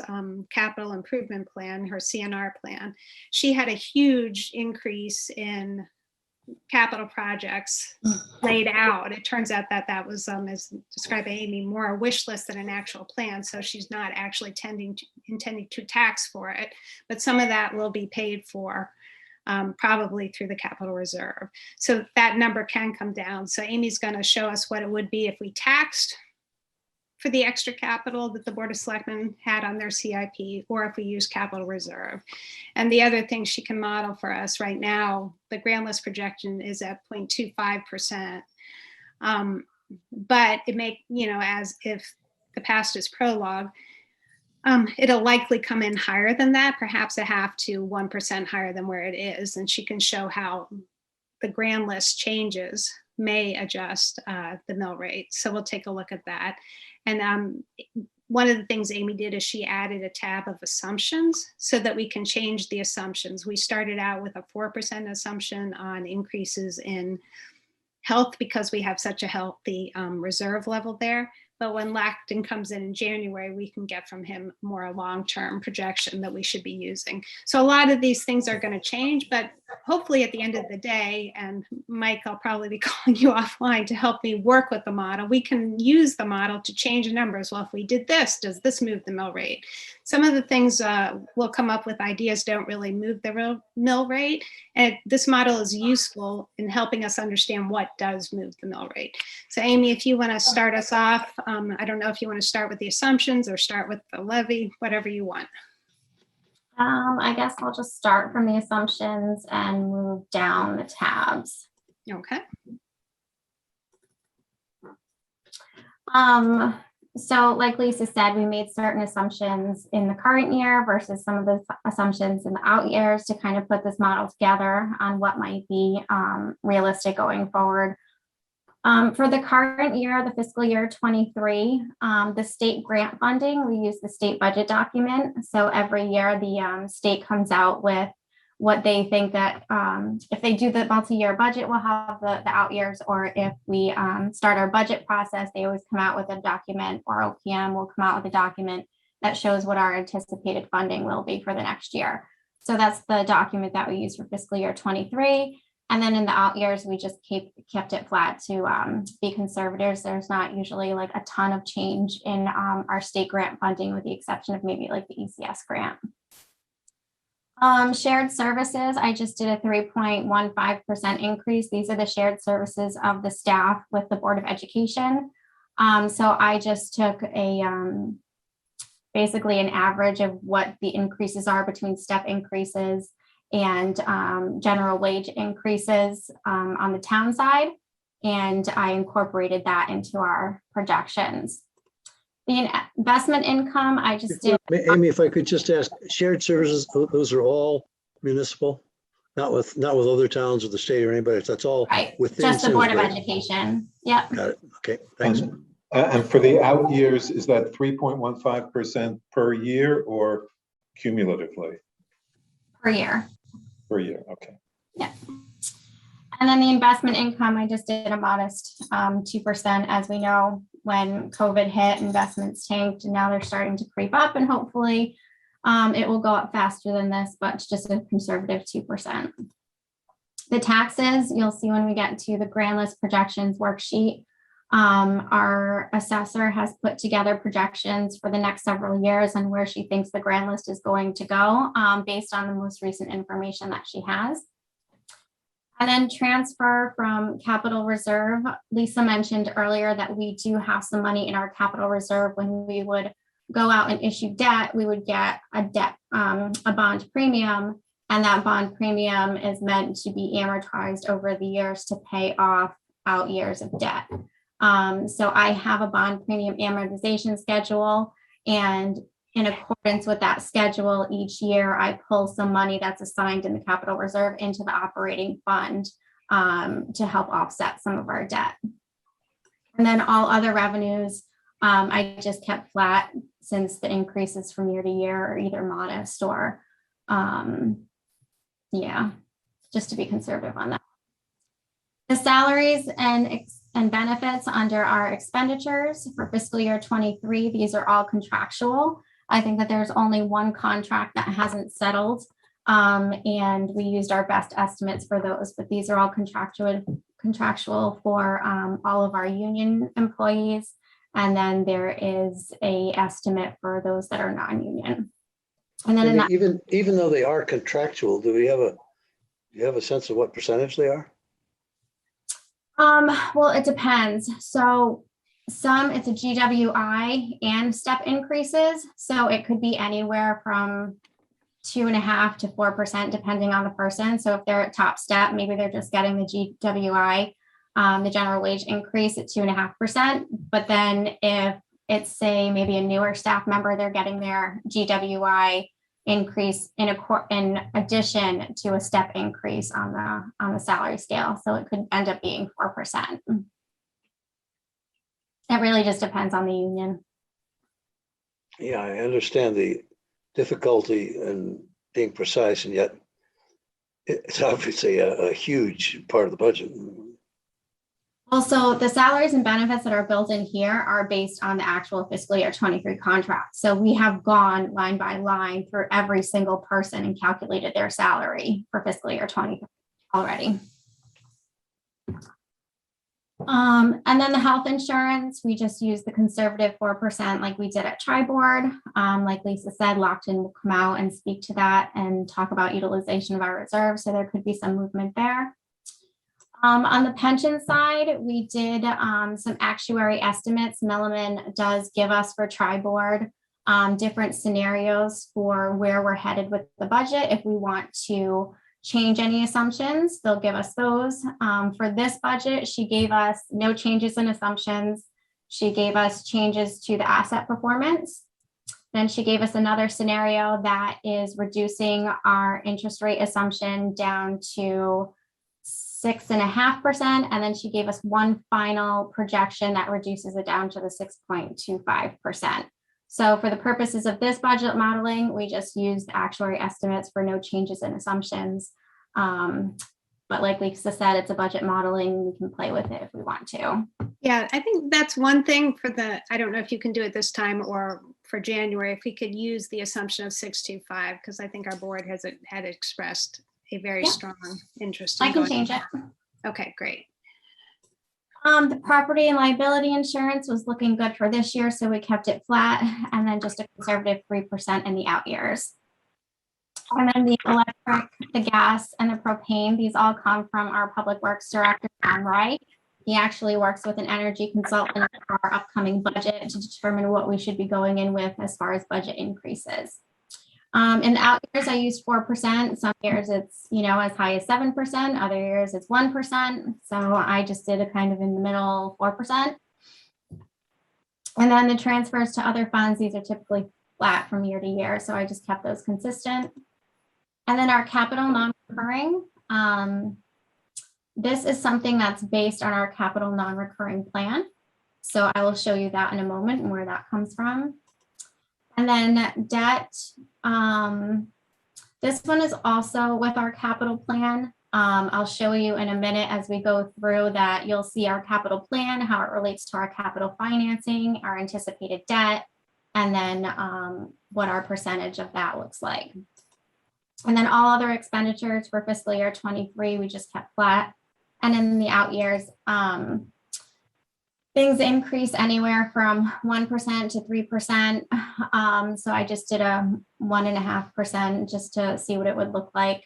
capital improvement plan, her CNR plan. She had a huge increase in capital projects laid out. It turns out that was, as described by Amy, more a wish list than an actual plan. So she's not actually intending to tax for it, but some of that will be paid for probably through the capital reserve. So that number can come down. So Amy's going to show us what it would be if we taxed for the extra capital that the Board of Selectmen had on their CIP, or if we use capital reserve. And the other thing she can model for us right now, the grand list projection is at 0.25%. But it may, as if the past is prologue, it'll likely come in higher than that, perhaps 0.5 to 1% higher than where it is. And she can show how the grand list changes may adjust the mill rate. So we'll take a look at that. And one of the things Amy did is she added a tab of assumptions so that we can change the assumptions. We started out with a 4% assumption on increases in health because we have such a healthy reserve level there. But when Lacton comes in January, we can get from him more a long-term projection that we should be using. So a lot of these things are going to change, but hopefully at the end of the day, and Mike, I'll probably be calling you offline to help me work with the model. We can use the model to change numbers. Well, if we did this, does this move the mill rate? Some of the things we'll come up with ideas don't really move the mill rate. And this model is useful in helping us understand what does move the mill rate. So Amy, if you want to start us off, I don't know if you want to start with the assumptions or start with the levy, whatever you want. I guess I'll just start from the assumptions and move down the tabs. Okay. So like Lisa said, we made certain assumptions in the current year versus some of the assumptions in the out years to kind of put this model together on what might be realistic going forward. For the current year, the fiscal year 23, the state grant funding, we use the state budget document. So every year the state comes out with what they think that if they do the multi-year budget, we'll have the out years, or if we start our budget process, they always come out with a document, or OPM will come out with a document that shows what our anticipated funding will be for the next year. So that's the document that we use for fiscal year 23. And then in the out years, we just kept it flat to be conservators. There's not usually like a ton of change in our state grant funding, with the exception of maybe like the ECS grant. Shared services, I just did a 3.15% increase. These are the shared services of the staff with the Board of Education. So I just took a basically an average of what the increases are between step increases and general wage increases on the town side. And I incorporated that into our projections. The investment income, I just did. Amy, if I could just ask, shared services, those are all municipal, not with other towns or the state or anybody. That's all Right, within just the Board of Simsbury. Education. Yep. Got it. Okay, thanks. And for the out years, is that 3.15% per year or cumulatively? Per year. Per year, okay. Yeah. And then the investment income, I just did a modest 2%. As we know, when COVID hit, investments tanked, and now they're starting to creep up, and hopefully it will go up faster than this, but it's just a conservative 2%. The taxes, you'll see when we get to the grand list projections worksheet, our assessor has put together projections for the next several years and where she thinks the grand list is going to go based on the most recent information that she has. And then transfer from capital reserve. Lisa mentioned earlier that we do have some money in our capital reserve. When we would go out and issue debt, we would get a bond premium, and that bond premium is meant to be amortized over the years to pay off out years of debt. So I have a bond premium amortization schedule, and in accordance with that schedule, each year I pull some money that's assigned in the capital reserve into the operating fund to help offset some of our debt. And then all other revenues, I just kept flat, since the increases from year to year are either modest or, yeah, just to be conservative on that. The salaries and benefits under our expenditures for fiscal year 23, these are all contractual. I think that there's only one contract that hasn't settled, and we used our best estimates for those, but these are all contractual for all of our union employees. And then there is a estimate for those that are non-union. And then even though they are contractual, do you have a sense of what percentage they are? Well, it depends. So some, it's a GWI and step increases. So it could be anywhere from 2.5% to 4%, depending on the person. So if they're at top step, maybe they're just getting the GWI, the general wage increase at 2.5%. But then if it's, say, maybe a newer staff member, they're getting their GWI increase in addition to a step increase on the salary scale. So it could end up being 4%. It really just depends on the union. Yeah, I understand the difficulty in being precise, and yet it's obviously a huge part of the budget. Also, the salaries and benefits that are built in here are based on the actual fiscal year 23 contract. So we have gone line by line through every single person and calculated their salary for fiscal year 23 already. And then the health insurance, we just use the conservative 4% like we did at Tri-Board. Like Lisa said, Lockton will come out and speak to that and talk about utilization of our reserves. So there could be some movement there. On the pension side, we did some actuary estimates. Milliman does give us for Tri-Board different scenarios for where we're headed with the budget. If we want to change any assumptions, they'll give us those. For this budget, she gave us no changes in assumptions. She gave us changes to the asset performance. Then she gave us another scenario that is reducing our interest rate assumption down to 6.5%. And then she gave us one final projection that reduces it down to the 6.25%. So for the purposes of this budget modeling, we just used actuary estimates for no changes in assumptions. But like Lisa said, it's a budget modeling. We can play with it if we want to. Yeah, I think that's one thing for I don't know if you can do it this time or for January, if we could use the assumption of 625, because I think our board had expressed a very Yeah. strong interest in I can going. change it. Okay, great. The property and liability insurance was looking good for this year, so we kept it flat, and then just a conservative 3% in the out years. And then the electric, the gas, and the propane, these all come from our Public Works Director, Tom Wright. He actually works with an energy consultant for our upcoming budget to determine what we should be going in with as far as budget increases. In the out years, I used 4%. Some years it's, as high as 7%. Other years it's 1%. So I just did a kind of in the middle 4%. And then the transfers to other funds, these are typically flat from year to year. So I just kept those consistent. And then our capital non-recurring, this is something that's based on our capital non-recurring plan. So I will show you that in a moment and where that comes from. And then debt, this one is also with our capital plan. I'll show you in a minute as we go through that. You'll see our capital plan, how it relates to our capital financing, our anticipated debt, and then what our percentage of that looks like. And then all other expenditures for fiscal year 23, we just kept flat. And in the out years, things increase anywhere from 1% to 3%. So I just did a 1.5% just to see what it would look like.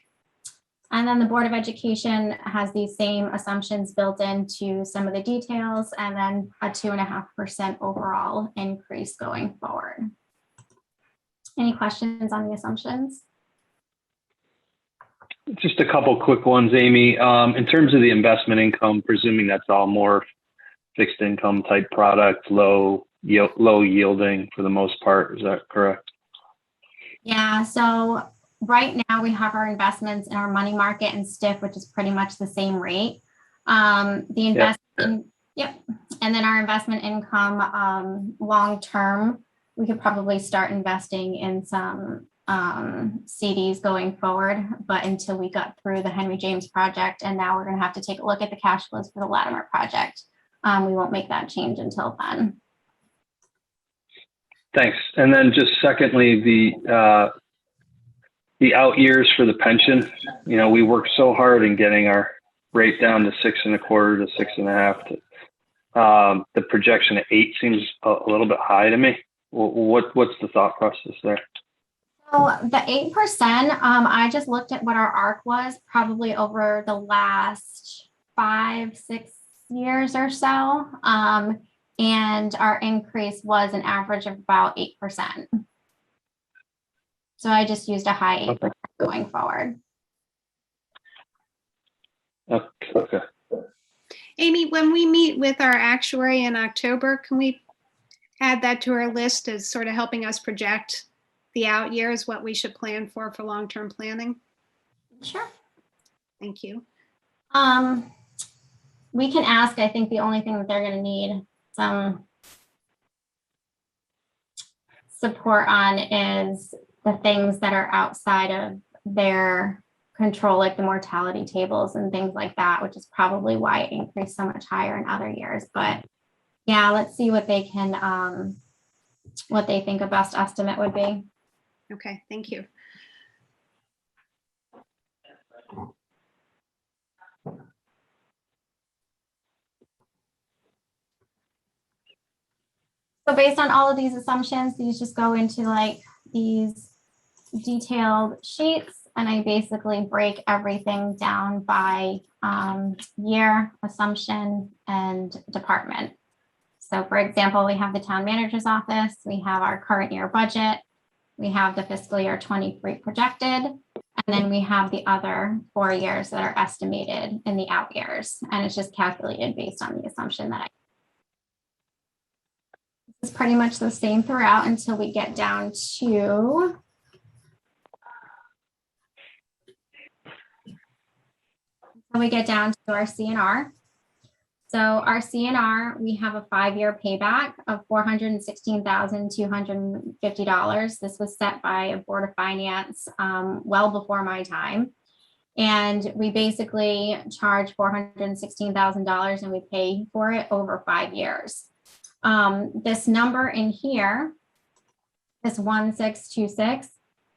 And then the Board of Education has these same assumptions built into some of the details, and then a 2.5% overall increase going forward. Any questions on the assumptions? Just a couple quick ones, Amy. In terms of the investment income, presuming that's all more fixed income type product, low yielding for the most part, is that correct? Yeah, so right now we have our investments in our money market and STIF, which is pretty much the same rate. The investment, yep. And then our investment income, long term, we could probably start investing in some CDs going forward, but until we got through the Henry James project, and now we're going to have to take a look at the cash flows for the Latimer project. We won't make that change until then. Thanks. And then just secondly, the out years for the pension. We worked so hard in getting our rate down to 6.25 to 6.5. The projection at 8 seems a little bit high to me. What's the thought process there? So the 8%, I just looked at what our ARC was probably over the last 5-6 years or so. And our increase was an average of about 8%. So I just used a high 8% going forward. Okay. Amy, when we meet with our actuary in October, can we add that to our list as sort of helping us project the out years, what we should plan for long-term planning? Sure. Thank you. We can ask. I think the only thing that they're going to need some support on is the things that are outside of their control, like the mortality tables and things like that, which is probably why it increased so much higher in other years. But yeah, let's see what they can, what they think a best estimate would be. Okay, thank you. So based on all of these assumptions, these just go into like these detailed sheets, and I basically break everything down by year, assumption, and department. So for example, we have the town manager's office, we have our current year budget, we have the fiscal year 23 projected, and then we have the other 4 years that are estimated in the out years. And it's just calculated based on the assumption that it's pretty much the same throughout until we get down to our CNR. So our CNR, we have a 5-year payback of $416,250. This was set by a Board of Finance well before my time. And we basically charge $416,000 and we pay for it over 5 years. This number in here, this 1626,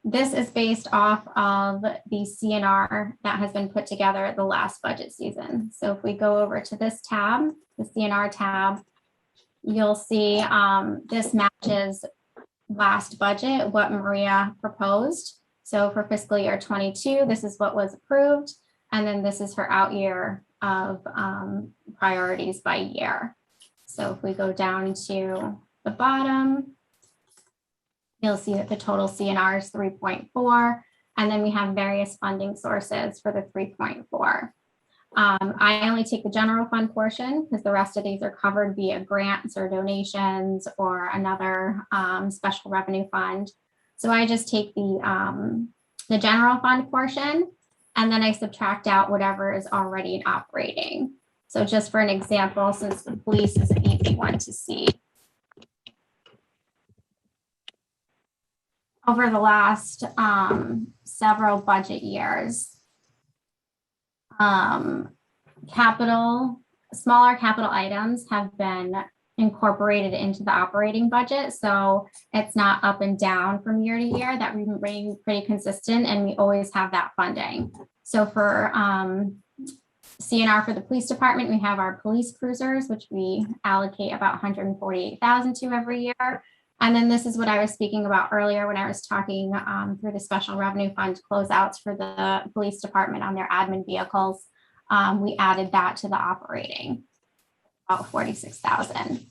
this is based off of the CNR that has been put together the last budget season. So if we go over to this tab, the CNR tab, you'll see this matches last budget, what Maria proposed. So for fiscal year 22, this is what was approved. And then this is for out year of priorities by year. So if we go down to the bottom, you'll see that the total CNR is 3.4, and then we have various funding sources for the 3.4. I only take the general fund portion because the rest of these are covered via grants or donations or another special revenue fund. So I just take the general fund portion, and then I subtract out whatever is already in operating. So just for an example, since the police is an easy one to see, over the last several budget years, smaller capital items have been incorporated into the operating budget. So it's not up and down from year to year. That remains pretty consistent, and we always have that funding. So for CNR for the police department, we have our police cruisers, which we allocate about $148,000 to every year. And then this is what I was speaking about earlier when I was talking through the special revenue fund closeouts for the police department on their admin vehicles. We added that to the operating, about $46,000.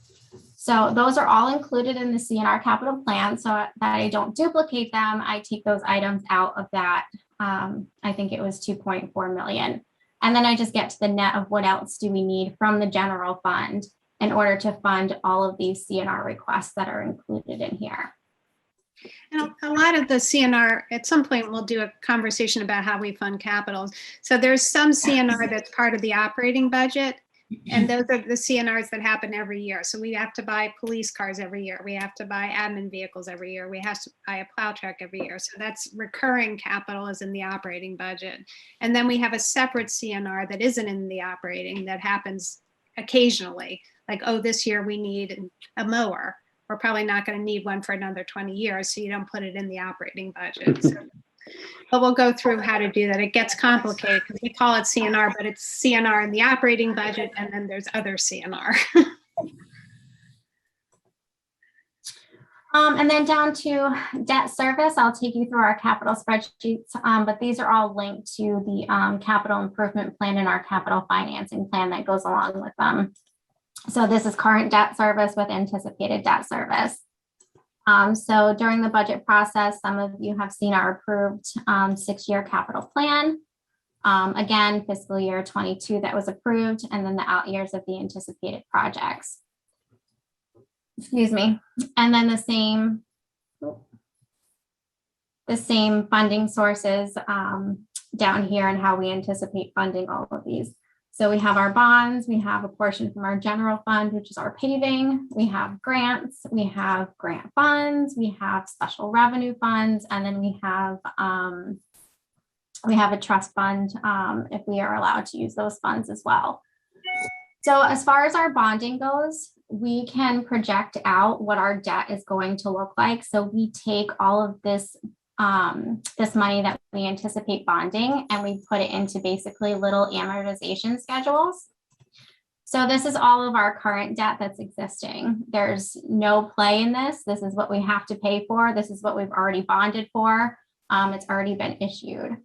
So those are all included in the CNR capital plan, so that I don't duplicate them. I take those items out of that. I think it was 2.4 million. And then I just get to the net of what else do we need from the general fund in order to fund all of these CNR requests that are included in here. And a lot of the CNR, at some point, we'll do a conversation about how we fund capitals. So there's some CNR that's part of the operating budget, and those are the CNRs that happen every year. So we have to buy police cars every year. We have to buy admin vehicles every year. We have to buy a plow truck every year. So that's recurring capital is in the operating budget. And then we have a separate CNR that isn't in the operating that happens occasionally. Like, oh, this year we need a mower. We're probably not going to need one for another 20 years, so you don't put it in the operating budget. So, but we'll go through how to do that. It gets complicated because we call it CNR, but it's CNR in the operating budget, and then there's other CNR. And then down to debt service, I'll take you through our capital spreadsheets, but these are all linked to the capital improvement plan and our capital financing plan that goes along with them. So this is current debt service with anticipated debt service. So during the budget process, some of you have seen our approved 6-year capital plan. Again, fiscal year 22 that was approved, and then the out years of the anticipated projects. Excuse me. And then the same funding sources down here and how we anticipate funding all of these. So we have our bonds, we have a portion from our general fund, which is our paving, we have grants, we have grant funds, we have special revenue funds, and then we have a trust fund if we are allowed to use those funds as well. So as far as our bonding goes, we can project out what our debt is going to look like. So we take all of this money that we anticipate bonding and we put it into basically little amortization schedules. So this is all of our current debt that's existing. There's no play in this. This is what we have to pay for. This is what we've already bonded for. It's already been issued.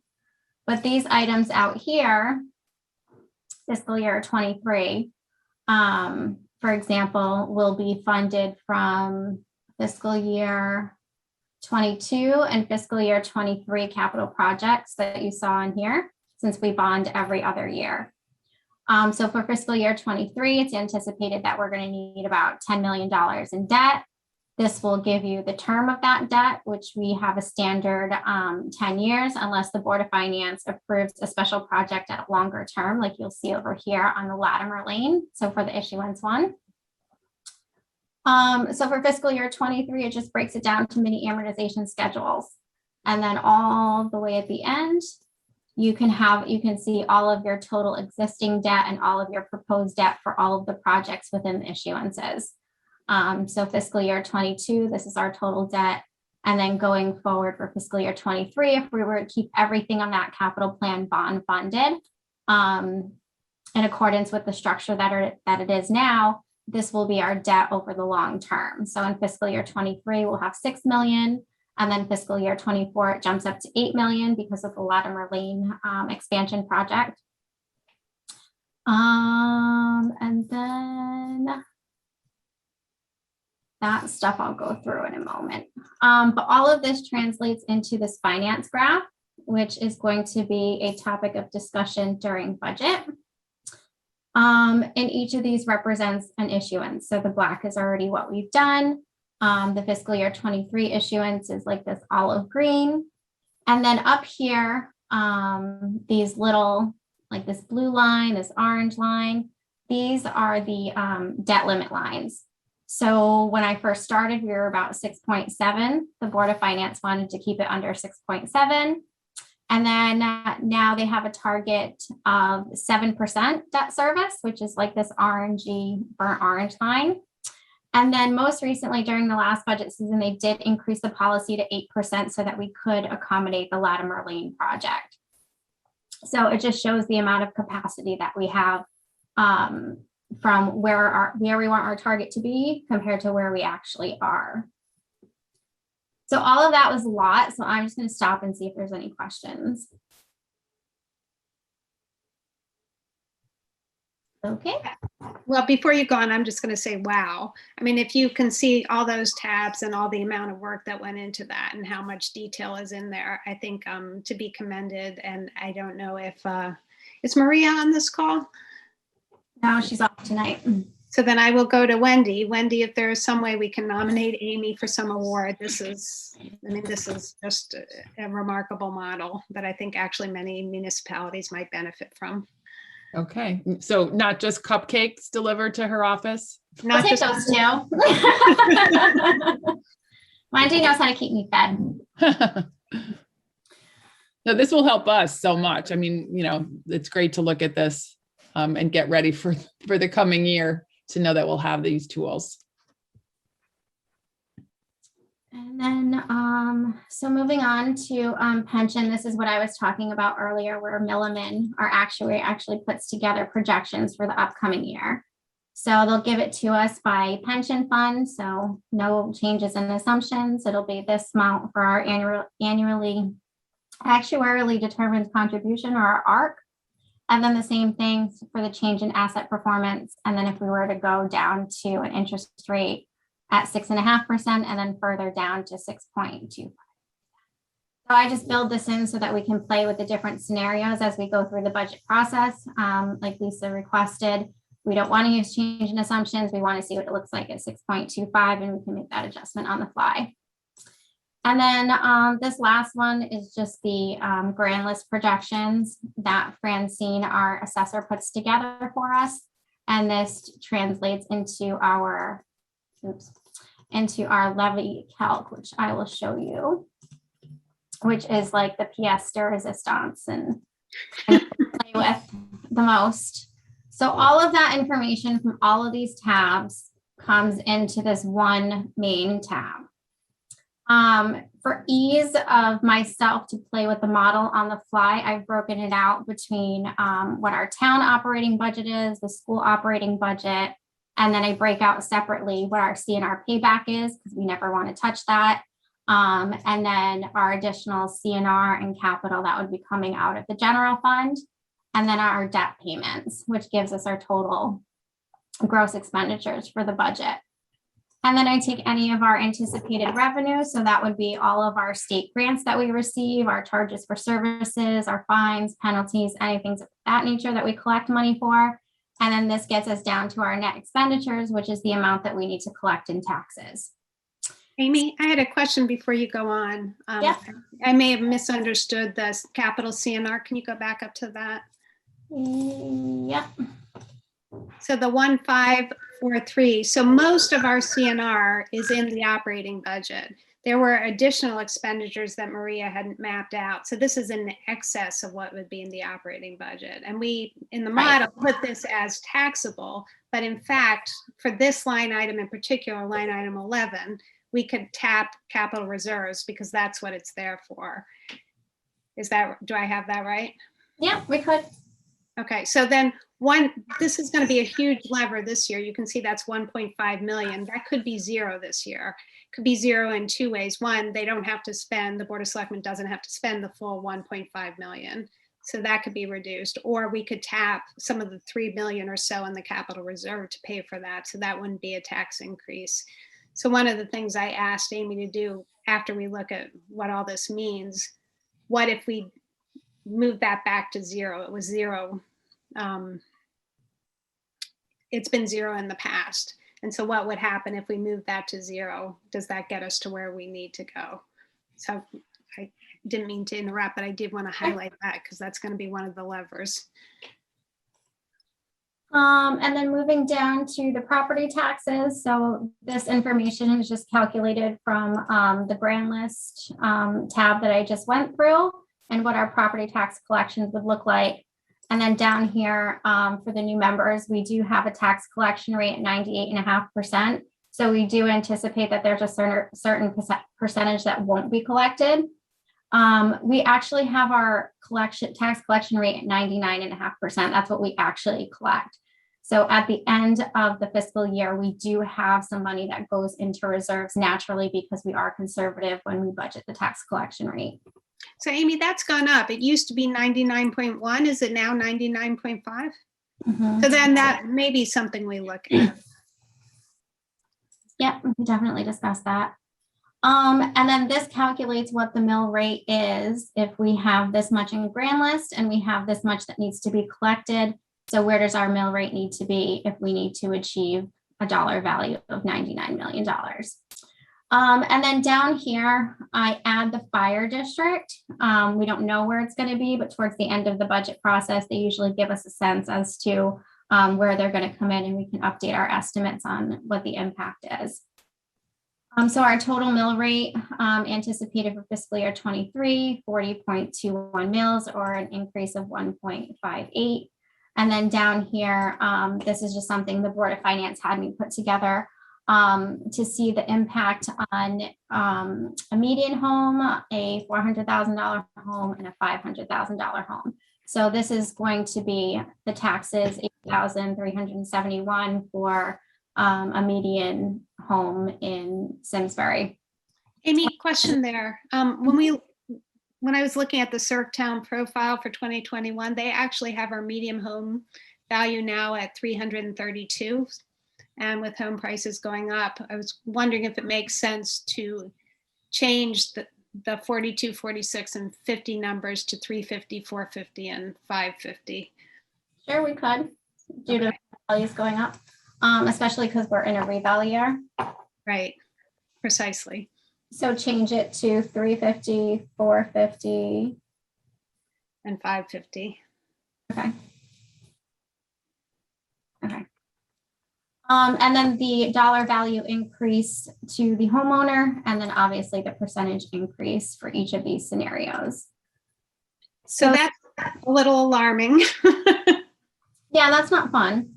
But these items out here, fiscal year 23, for example, will be funded from fiscal year 22 and fiscal year 23 capital projects that you saw in here, since we bond every other year. So for fiscal year 23, it's anticipated that we're going to need about $10 million in debt. This will give you the term of that debt, which we have a standard 10 years, unless the Board of Finance approves a special project at a longer term, like you'll see over here on the Latimer lane. So for the issuance one. So for fiscal year 23, it just breaks it down to mini amortization schedules. And then all the way at the end, you can see all of your total existing debt and all of your proposed debt for all of the projects within the issuances. So fiscal year 22, this is our total debt. And then going forward for fiscal year 23, if we were to keep everything on that capital plan bond funded, in accordance with the structure that it is now, this will be our debt over the long term. So in fiscal year 23, we'll have 6 million. And then fiscal year 24, it jumps up to 8 million because of the Latimer Lane expansion project. And then that stuff I'll go through in a moment. But all of this translates into this finance graph, which is going to be a topic of discussion during budget. And each of these represents an issuance. So the black is already what we've done. The fiscal year 23 issuance is like this olive green. And then up here, these little, like this blue line, this orange line, these are the debt limit lines. So when I first started, we were about 6.7. The Board of Finance wanted to keep it under 6.7. And then now they have a target of 7% debt service, which is like this orangey, burnt orange line. And then most recently during the last budget season, they did increase the policy to 8% so that we could accommodate the Latimer Lane project. So it just shows the amount of capacity that we have from where we want our target to be compared to where we actually are. So all of that was a lot. So I'm just going to stop and see if there's any questions. Okay. Well, before you go on, I'm just going to say, wow. I mean, if you can see all those tabs and all the amount of work that went into that and how much detail is in there, I think to be commended. And I don't know if, is Maria on this call? No, she's off tonight. So then I will go to Wendy. Wendy, if there is some way we can nominate Amy for some award, this is just a remarkable model that I think actually many municipalities might benefit from. Okay, so not just cupcakes delivered to her office? I'll take those two. Wendy knows how to keep me fed. No, this will help us so much. I mean, you know, it's great to look at this and get ready for the coming year to know that we'll have these tools. And then, so moving on to pension, this is what I was talking about earlier, where Milliman, our actuary, actually puts together projections for the upcoming year. So they'll give it to us by pension fund. So no changes in assumptions. It'll be this amount for our annually actuarially determined contribution, or our ARC. And then the same thing for the change in asset performance. And then if we were to go down to an interest rate at 6.5% and then further down to 6.25. So I just build this in so that we can play with the different scenarios as we go through the budget process. Like Lisa requested, we don't want to use change in assumptions. We want to see what it looks like at 6.25 and we can make that adjustment on the fly. And then this last one is just the grand list projections that Francine, our assessor, puts together for us. And this translates into our, levy calc, which I will show you, which is like the pièce de résistance and play with the most. So all of that information from all of these tabs comes into this one main tab. For ease of myself to play with the model on the fly, I've broken it out between what our town operating budget is, the school operating budget, and then I break out separately what our CNR payback is, because we never want to touch that. And then our additional CNR and capital that would be coming out of the general fund, and then our debt payments, which gives us our total gross expenditures for the budget. And then I take any of our anticipated revenue. So that would be all of our state grants that we receive, our charges for services, our fines, penalties, anything of that nature that we collect money for. And then this gets us down to our net expenditures, which is the amount that we need to collect in taxes. Amy, I had a question before you go on. Yeah. I may have misunderstood this capital CNR. Can you go back up to that? Yep. So the 1543, so most of our CNR is in the operating budget. There were additional expenditures that Maria hadn't mapped out. So this is in excess of what would be in the operating budget. And we, in the model, put this as taxable, but in fact, for this line item in particular, line item 11, we could tap capital reserves because that's what it's there for. Do I have that right? Yeah, we could. Okay, so then this is going to be a huge lever this year. You can see that's 1.5 million. That could be zero this year. Could be zero in two ways. One, they don't have to spend, the Board of Selectmen doesn't have to spend the full 1.5 million. So that could be reduced, or we could tap some of the 3 million or so in the capital reserve to pay for that. So that wouldn't be a tax increase. So one of the things I asked Amy to do after we look at what all this means, what if we move that back to zero? It was zero. It's been zero in the past. And so what would happen if we move that to zero? Does that get us to where we need to go? So I didn't mean to interrupt, but I did want to highlight that because that's going to be one of the levers. And then moving down to the property taxes. So this information is just calculated from the grand list tab that I just went through and what our property tax collections would look like. And then down here for the new members, we do have a tax collection rate at 98.5%. So we do anticipate that there's a certain percentage that won't be collected. We actually have our tax collection rate at 99.5%. That's what we actually collect. So at the end of the fiscal year, we do have some money that goes into reserves naturally because we are conservative when we budget the tax collection rate. So Amy, that's gone up. It used to be 99.1. Is it now 99.5? Mm-hmm. So then that may be something we look at. Yeah, we can definitely discuss that. And then this calculates what the mill rate is if we have this much in grand list and we have this much that needs to be collected. So where does our mill rate need to be if we need to achieve a dollar value of $99 million? And then down here, I add the fire district. We don't know where it's going to be, but towards the end of the budget process, they usually give us a sense as to where they're going to come in, and we can update our estimates on what the impact is. So our total mill rate anticipated for fiscal year 23, 40.21 mills, or an increase of 1.58. And then down here, this is just something the Board of Finance had me put together to see the impact on a median home, a $400,000 home, and a $500,000 home. So this is going to be the taxes, $8,371 for a median home in Simsbury. Amy, question there. When I was looking at the Circtown profile for 2021, they actually have our median home value now at 332. And with home prices going up, I was wondering if it makes sense to change the 42, 46, and 50 numbers to 350, 450, and 550. Sure, we could, due to values going up, especially because we're in a reval year. Right, precisely. So change it to 350, 450. And 550. Okay. Okay. And then the dollar value increase to the homeowner, and then obviously the percentage increase for each of these scenarios. So that's a little alarming. Yeah, that's not fun.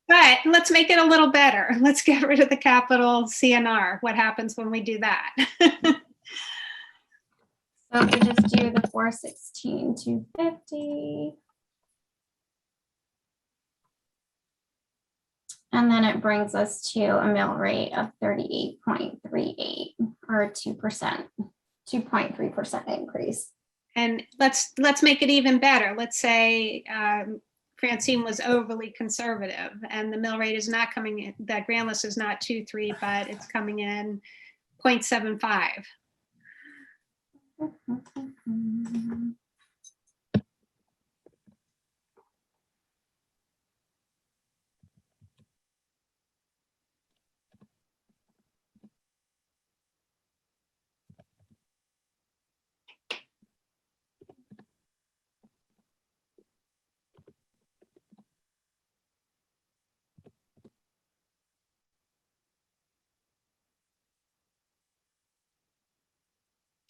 But let's make it a little better. Let's get rid of the capital CNR. What happens when we do that? So we just do the 416 to 50. And then it brings us to a mill rate of 38.38 or 2%, 2.3% increase. And let's make it even better. Let's say Francine was overly conservative and the mill rate is not coming in, that grand list is not 2.3, but it's coming in 0.75.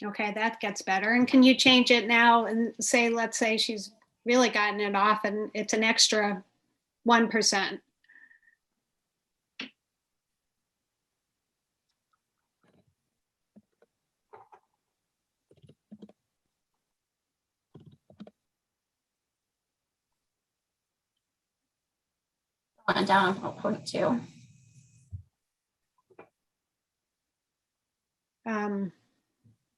Okay, that gets better. And can you change it now and say, let's say she's really gotten it off and it's an extra 1%? Down 4.2.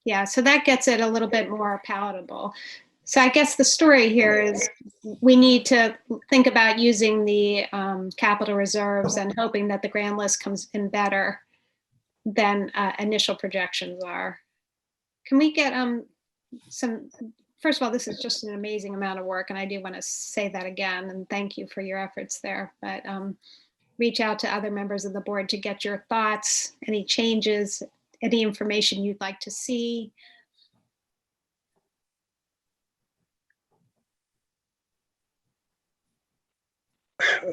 Yeah, so that gets it a little bit more palatable. So I guess the story here is we need to think about using the capital reserves and hoping that the grand list comes in better than initial projections are. Can we get first of all, this is just an amazing amount of work, and I do want to say that again, and thank you for your efforts there. But reach out to other members of the board to get your thoughts, any changes, any information you'd like to see.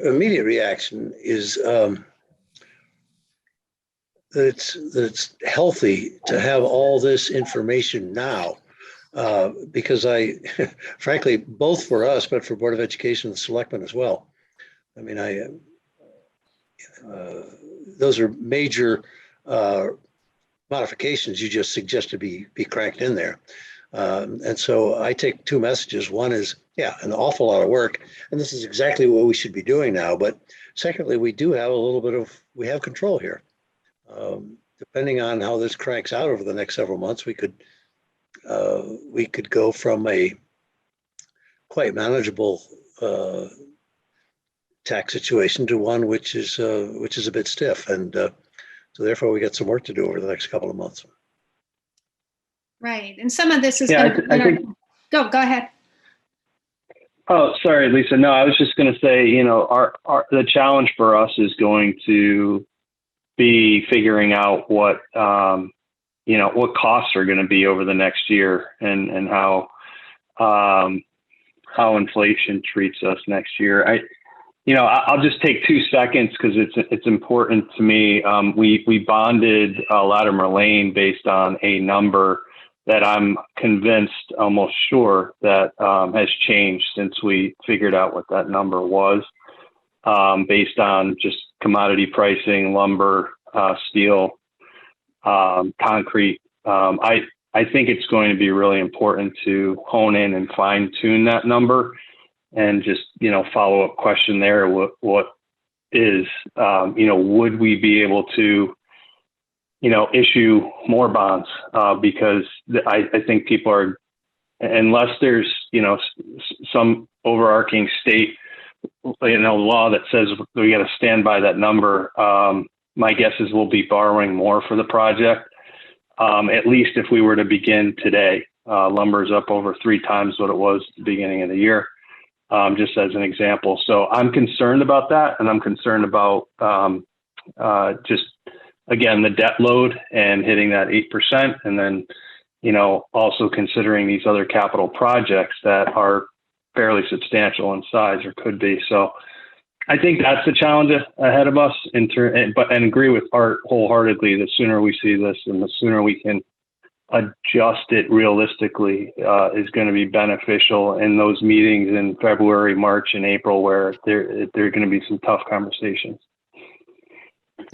Immediate reaction is that it's healthy to have all this information now, because frankly, both for us, but for Board of Education and the Selectmen as well. I mean, those are major modifications you just suggested be cranked in there. And so I take two messages. One is, yeah, an awful lot of work, and this is exactly what we should be doing now. But secondly, we do have a little bit we have control here. Depending on how this cranks out over the next several months, we could go from a quite manageable tax situation to one which is a bit stiff, and so therefore we got some work to do over the next couple of months. Right, and some of this is Yeah, going to go ahead. Oh, sorry, Lisa. No, I was just going to say, the challenge for us is going to be figuring out what costs are going to be over the next year, and how inflation treats us next year. I'll just take 2 seconds because it's important to me. We bonded Latimer Lane based on a number that I'm convinced, almost sure, that has changed since we figured out what that number was, based on just commodity pricing, lumber, steel, concrete. I think it's going to be really important to hone in and fine tune that number, and just, follow up question there. What is, would we be able to, issue more bonds? Because I think people are, unless there's, some overarching state, law that says we got to stand by that number, my guess is we'll be borrowing more for the project. At least if we were to begin today. Lumber's up over 3 times what it was at the beginning of the year, just as an example. So I'm concerned about that, and I'm concerned about just, again, the debt load and hitting that 8%, and then, also considering these other capital projects that are fairly substantial in size, or could be. So I think that's the challenge ahead of us, and agree with Art wholeheartedly. The sooner we see this and the sooner we can adjust it realistically is going to be beneficial in those meetings in February, March, and April, where there are going to be some tough conversations.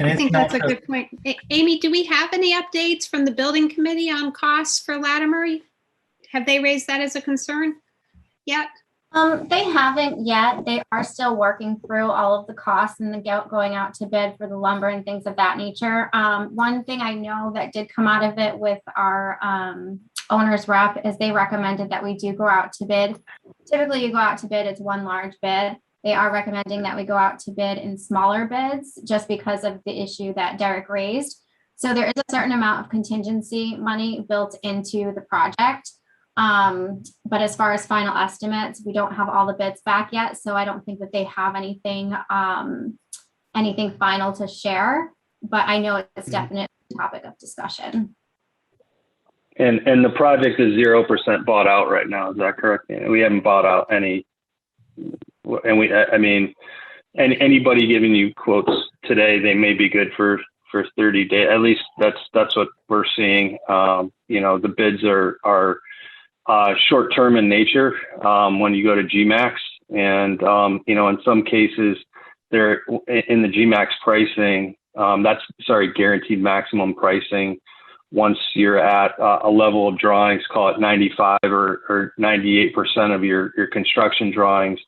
I think that's a good point. Amy, do we have any updates from the building committee on costs for Latimer? Have they raised that as a concern yet? They haven't yet. They are still working through all of the costs and going out to bid for the lumber and things of that nature. One thing I know that did come out of it with our owner's rep is they recommended that we do go out to bid. Typically you go out to bid, it's one large bid. They are recommending that we go out to bid in smaller bids just because of the issue that Derek raised. So there is a certain amount of contingency money built into the project. But as far as final estimates, we don't have all the bids back yet. So I don't think that they have anything final to share, but I know it's definitely a topic of discussion. And the project is 0% bought out right now. Is that correct? We haven't bought out any, and anybody giving you quotes today, they may be good for for 30 days. At least that's what we're seeing. The bids are short-term in nature when you go to GMAX, and in some cases they're in the GMAX pricing. Guaranteed maximum pricing. Once you're at a level of drawings, call it 95 or 98% of your construction drawings,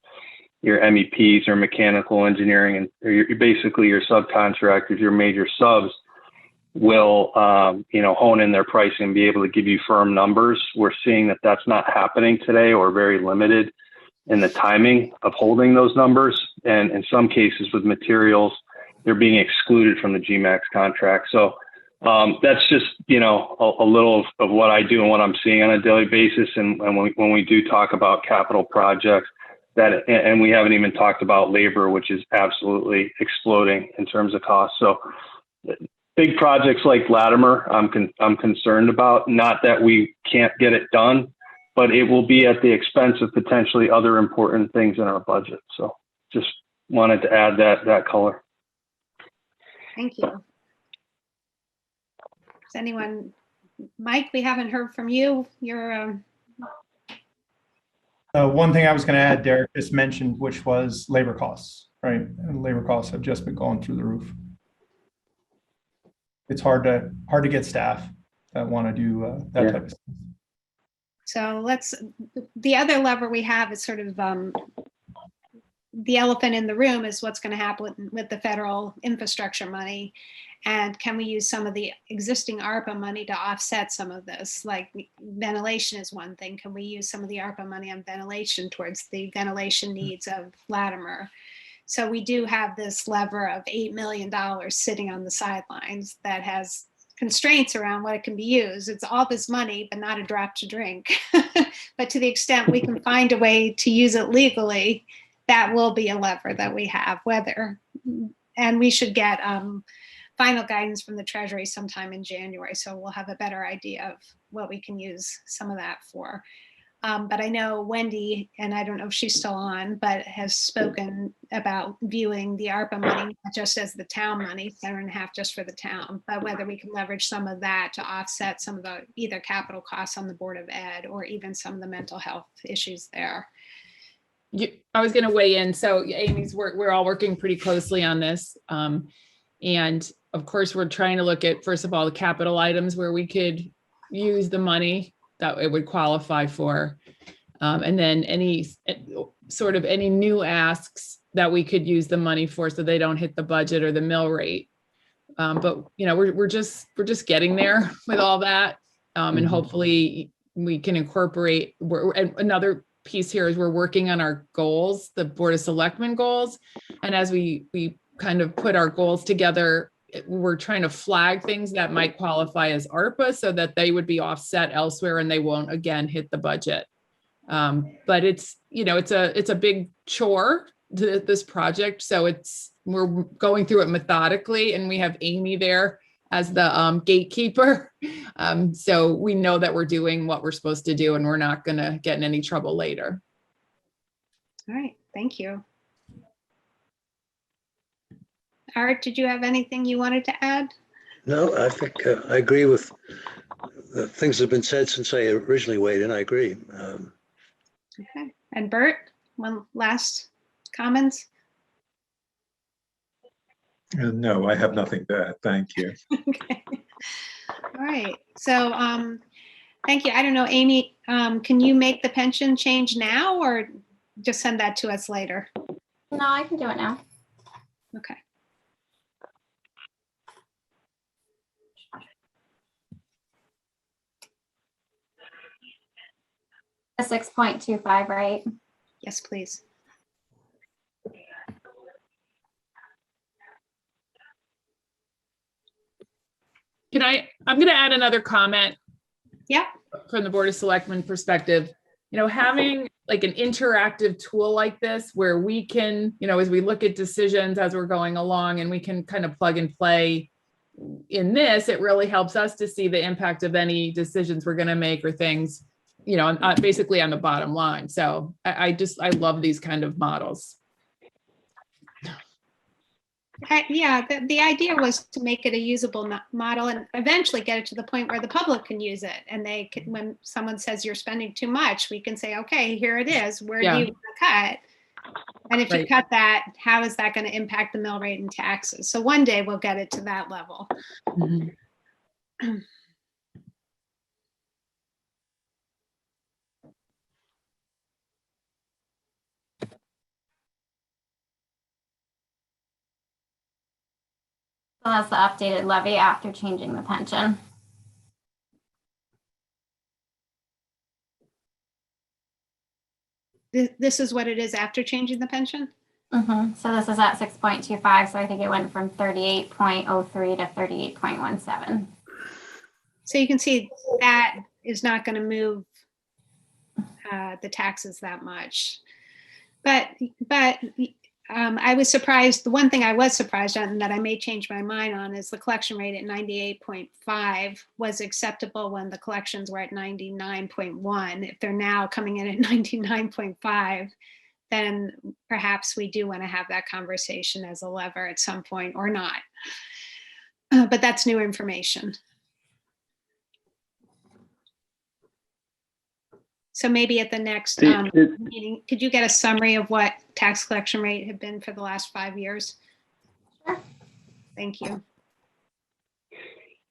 your MEPs or mechanical engineering, and basically your subcontractors, your major subs will, hone in their pricing and be able to give you firm numbers. We're seeing that that's not happening today, or very limited in the timing of holding those numbers. And in some cases with materials, they're being excluded from the GMAX contract. So that's just, a little of what I do and what I'm seeing on a daily basis. And when we do talk about capital projects, and we haven't even talked about labor, which is absolutely exploding in terms of cost. So big projects like Latimer, I'm concerned about. Not that we can't get it done, but it will be at the expense of potentially other important things in our budget. So just wanted to add that color. Thank you. Does anyone, Mike, we haven't heard from you. You're One thing I was going to add, Derek just mentioned, which was labor costs, right? And labor costs have just been going through the roof. It's hard to get staff that want to do that type of stuff. So the other lever we have is sort of the elephant in the room is what's going to happen with the federal infrastructure money. And can we use some of the existing ARPA money to offset some of this? Like ventilation is one thing. Can we use some of the ARPA money on ventilation towards the ventilation needs of Latimer? So we do have this lever of $8 million sitting on the sidelines that has constraints around what it can be used. It's all this money, but not a drop to drink. But to the extent we can find a way to use it legally, that will be a lever that we have, and we should get final guidance from the Treasury sometime in January. So we'll have a better idea of what we can use some of that for. But I know Wendy, and I don't know if she's still on, but has spoken about viewing the ARPA money not just as the town money, 7.5 just for the town, but whether we can leverage some of that to offset some of the either capital costs on the Board of Ed or even some of the mental health issues there. I was going to weigh in. So Amy's we're all working pretty closely on this. And of course, we're trying to look at, first of all, the capital items where we could use the money that it would qualify for. And then any new asks that we could use the money for so they don't hit the budget or the mill rate. But we're just getting there with all that. And hopefully we can incorporate another piece here is we're working on our goals, the Board of Selectmen goals. And as we kind of put our goals together, we're trying to flag things that might qualify as ARPA so that they would be offset elsewhere and they won't again hit the budget. But it's a big chore to this project. So we're going through it methodically, and we have Amy there as the gatekeeper. So we know that we're doing what we're supposed to do and we're not going to get in any trouble later. All right, thank you. Art, did you have anything you wanted to add? No, I think I agree with the things that have been said since I originally weighed in. I agree. Okay, and Bert, one last comments? No, I have nothing to add. Thank you. Okay. All right. So thank you. I don't know, Amy, can you make the pension change now or just send that to us later? No, I can do it now. Okay. A 6.25, right? Yes, please. I'm going to add another comment. Yeah. From the Board of Selectmen perspective, having like an interactive tool like this where we can, as we look at decisions as we're going along and we can kind of plug and play in this, it really helps us to see the impact of any decisions we're going to make or things, basically on the bottom line. So I love these kind of models. Yeah, the idea was to make it a usable model and eventually get it to the point where the public can use it. And they can, when someone says you're spending too much, we can say, okay, here it is. Where Yeah. do you want to cut? And if you Right. cut that, how is that going to impact the mill rate and taxes? So one day we'll get it to that level. Mhm. So that's the updated levy after changing the pension. This is what it is after changing the pension? So this is at 6.25. So I think it went from 38.03 to 38.17. So you can see that is not going to move the taxes that much. But I was surprised. The one thing I was surprised on that I may change my mind on is the collection rate at 98.5 was acceptable when the collections were at 99.1. If they're now coming in at 99.5, then perhaps we do want to have that conversation as a lever at some point or not. But that's new information. So maybe at the next meeting, could you get a summary of what tax collection rate had been for the last 5 years? Sure. Thank you.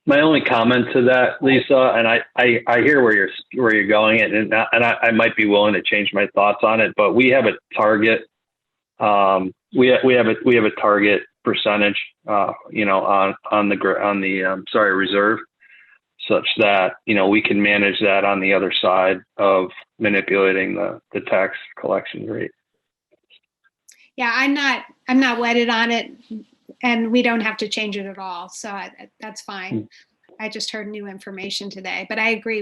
My only comment to that, Lisa, and I hear where you're going, and I might be willing to change my thoughts on it, but we have a target. We have a target percentage, on the reserve, such that we can manage that on the other side of manipulating the tax collection rate. Yeah, I'm not wedded on it, and we don't have to change it at all. So that's fine. I just heard new information today, but I agree.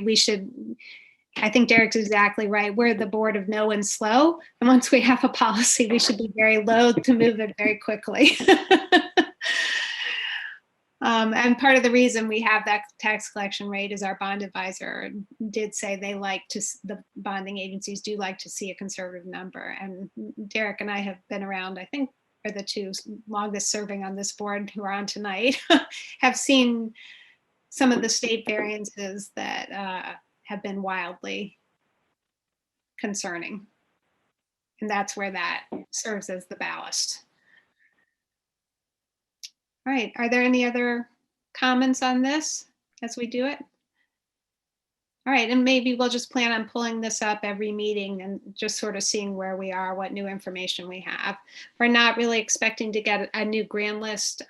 I think Derek's exactly right. We're the board of no and slow. And once we have a policy, we should be very loath to move it very quickly. And part of the reason we have that tax collection rate is our bond advisor did say the bonding agencies do like to see a conservative number. And Derek and I have been around, I think, are the two longest serving on this board who are on tonight, have seen some of the state variances that have been wildly concerning. And that's where that serves as the ballast. All right, are there any other comments on this as we do it? All right, and maybe we'll just plan on pulling this up every meeting and just sort of seeing where we are, what new information we have. We're not really expecting to get a new grand list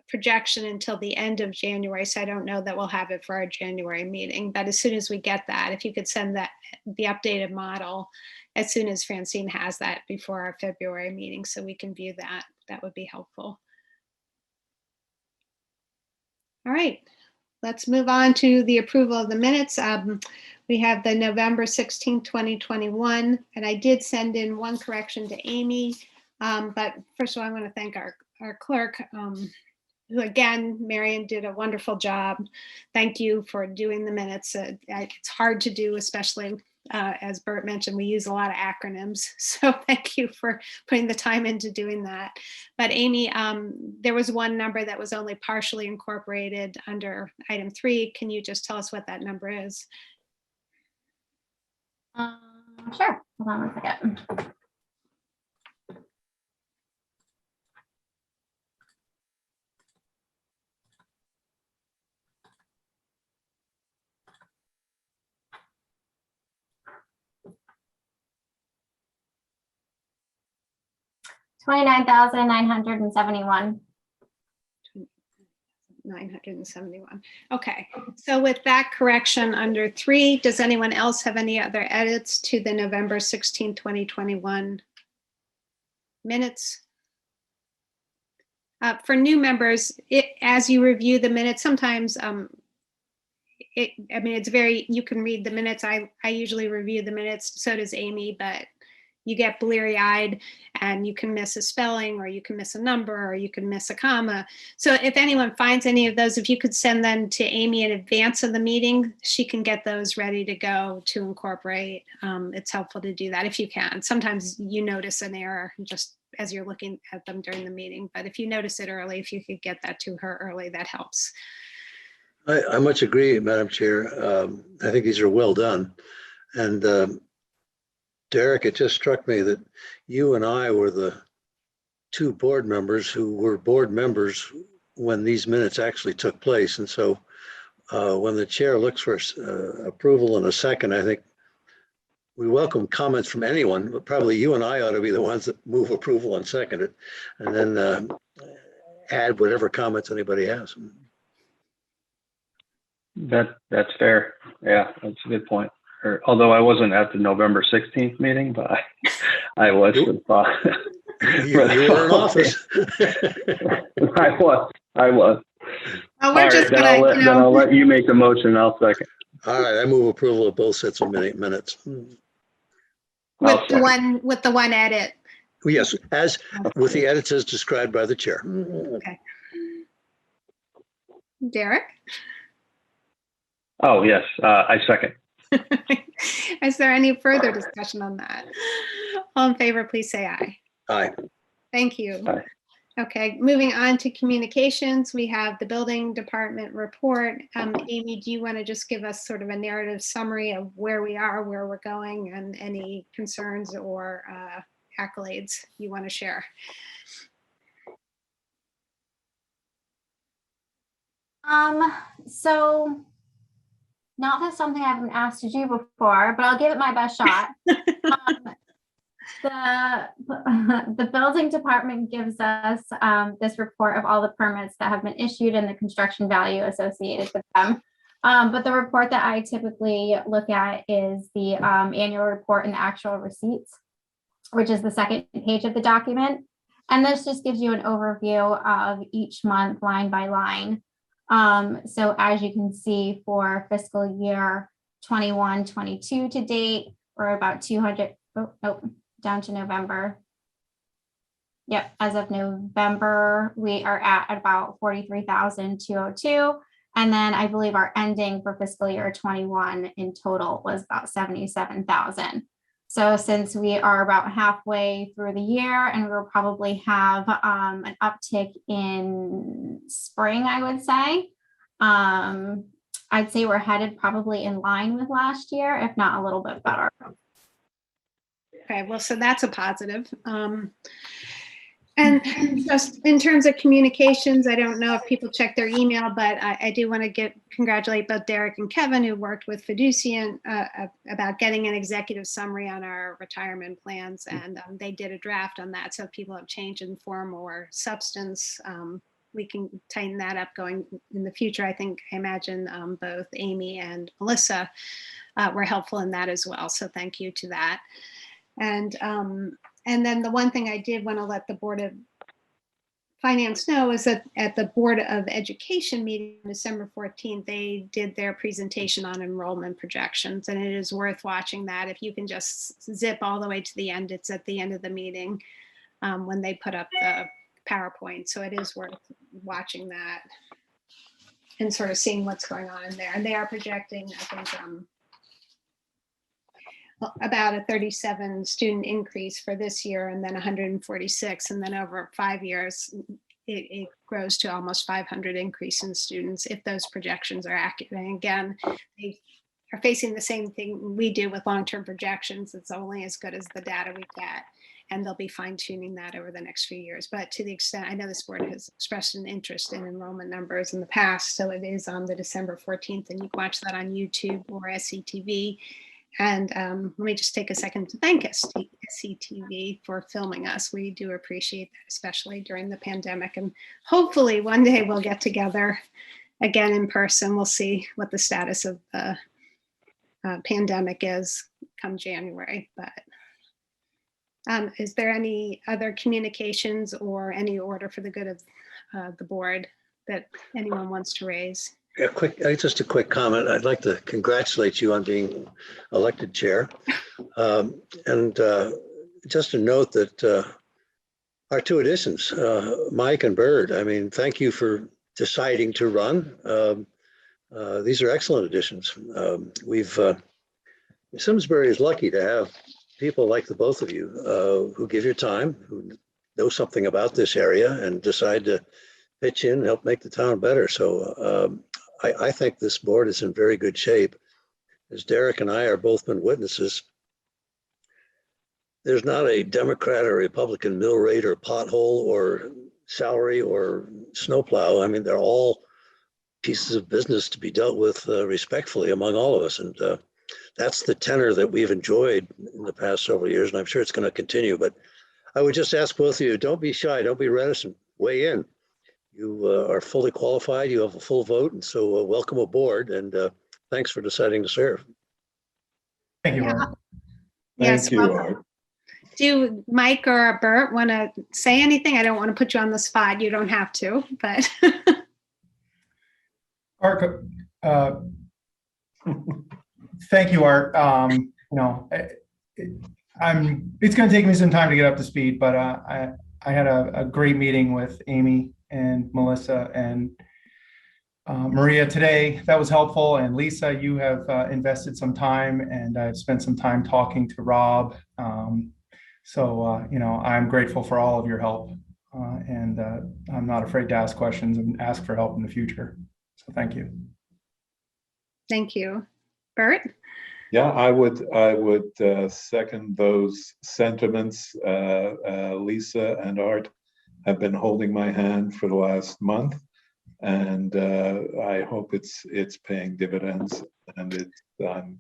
projection until the end of January, so I don't know that we'll have it for our January meeting. But as soon as we get that, if you could send the updated model as soon as Francine has that before our February meeting, so we can view that, that would be helpful. All right, let's move on to the approval of the minutes. We have the November 16, 2021, and I did send in one correction to Amy. But first of all, I want to thank our clerk, who again, Marion did a wonderful job. Thank you for doing the minutes. It's hard to do, especially as Bert mentioned, we use a lot of acronyms. So thank you for putting the time into doing that. But Amy, there was one number that was only partially incorporated under item 3. Can you just tell us what that number is? Sure. Hold on one second. $29,971. 971. Okay, so with that correction under 3, does anyone else have any other edits to the November 16, 2021 minutes? For new members, as you review the minutes, sometimes it's very, you can read the minutes. I usually review the minutes, so does Amy, but you get bleary-eyed and you can miss a spelling, or you can miss a number, or you can miss a comma. So if anyone finds any of those, if you could send them to Amy in advance of the meeting, she can get those ready to go to incorporate. It's helpful to do that if you can. Sometimes you notice an error, just as you're looking at them during the meeting. But if you notice it early, if you could get that to her early, that helps. I much agree, Madam Chair. I think these are well done. And Derek, it just struck me that you and I were the two board members who were board members when these minutes actually took place. And so when the chair looks for approval in a second, I think we welcome comments from anyone, but probably you and I ought to be the ones that move approval and second it, and then add whatever comments anybody has. That's fair. Yeah, that's a good point. Although I wasn't at the November 16th meeting, but I was. You were in office. I was. Well, All right, then I'll let you make the motion. I'll second. All right, I move approval of both sets of minutes. with the one edit. Yes, as with the edits as described by the chair. Okay. Derek? Oh, yes, I second. Is there any further discussion on that? All in favor, please say aye. Aye. Thank you. Aye. Okay, moving on to communications, we have the building department report. Amy, do you want to just give us sort of a narrative summary of where we are, where we're going, and any concerns or accolades you want to share? So not that something I've been asked to do before, but I'll give it my best shot. The building department gives us this report of all the permits that have been issued and the construction value associated with them. But the report that I typically look at is the annual report and the actual receipts, which is the second page of the document. And this just gives you an overview of each month line by line. So as you can see, for fiscal year 21-22 to date, we're about 200, down to November. Yep, as of November, we are at about 43,202. And then I believe our ending for fiscal year 21 in total was about 77,000. So since we are about halfway through the year and we'll probably have an uptick in spring, I would say. I'd say we're headed probably in line with last year, if not a little bit better. Okay, well, so that's a positive. And just in terms of communications, I don't know if people check their email, but I do want to congratulate both Derek and Kevin, who worked with Fiducian about getting an executive summary on our retirement plans. And they did a draft on that. So if people have change in form or substance, we can tighten that up going in the future. I imagine both Amy and Melissa were helpful in that as well. So thank you to that. And then the one thing I did want to let the Board of Finance know is that at the Board of Education meeting on December 14th, they did their presentation on enrollment projections, and it is worth watching that. If you can just zip all the way to the end, it's at the end of the meeting when they put up the PowerPoint. So it is worth watching that and sort of seeing what's going on in there. And they are projecting, I think, about a 37 student increase for this year, and then 146, and then over 5 years it grows to almost 500 increase in students if those projections are accurate. And again, they are facing the same thing we do with long-term projections. It's only as good as the data we get, and they'll be fine-tuning that over the next few years. But to the extent, I know this board has expressed an interest in enrollment numbers in the past, so it is on the December 14th, and you can watch that on YouTube or SCTV. And let me just take a second to thank SCTV for filming us. We do appreciate that, especially during the pandemic. And hopefully one day we'll get together again in person. We'll see what the status of the pandemic is come January. But is there any other communications or any order for the good of the board that anyone wants to raise? Just a quick comment. I'd like to congratulate you on being elected chair. And just a note that our two additions, Mike and Bird, I mean, thank you for deciding to run. These are excellent additions. Simsbury is lucky to have people like the both of you who give your time, who know something about this area and decide to pitch in and help make the town better. So I think this board is in very good shape. As Derek and I are both been witnesses, there's not a Democrat or Republican mill rate or pothole or salary or snowplow. I mean, they're all pieces of business to be dealt with respectfully among all of us. And that's the tenor that we've enjoyed in the past several years. And I'm sure it's going to continue. But I would just ask both of you, don't be shy, don't be reticent, weigh in. You are fully qualified, you have a full vote. And so welcome aboard. And thanks for deciding to serve. Thank you, Yeah. Art. Yes, Thank you, welcome. Art. Do Mike or Bert want to say anything? I don't want to put you on the spot. You don't have to, but. Art, thank you, Art. It's going to take me some time to get up to speed, but I had a great meeting with Amy and Melissa and Maria today. That was helpful. And Lisa, you have invested some time, and I've spent some time talking to Rob. I'm grateful for all of your help, and I'm not afraid to ask questions and ask for help in the future. So thank you. Thank you. Bert? Yeah, I would second those sentiments. Lisa and Art have been holding my hand for the last month, and I hope it's paying dividends. And I'm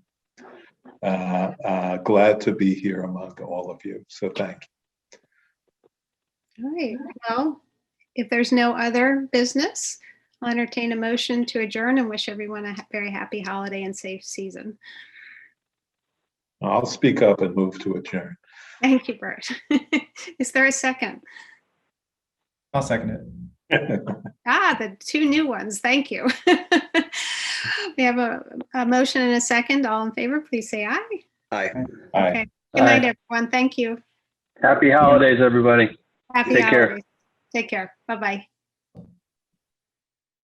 glad to be here among all of you. So thank you. All right. Well, if there's no other business, I'll entertain a motion to adjourn and wish everyone a very happy holiday and safe season. I'll speak up and move to adjourn. Thank you, Bert. Is there a second? I'll second it. The two new ones. Thank you. We have a motion and a second. All in favor, please say aye. Aye. Aye. Okay. Good night, everyone. Thank you. Happy holidays, everybody. Happy Take care. holidays. Take care. Bye-bye.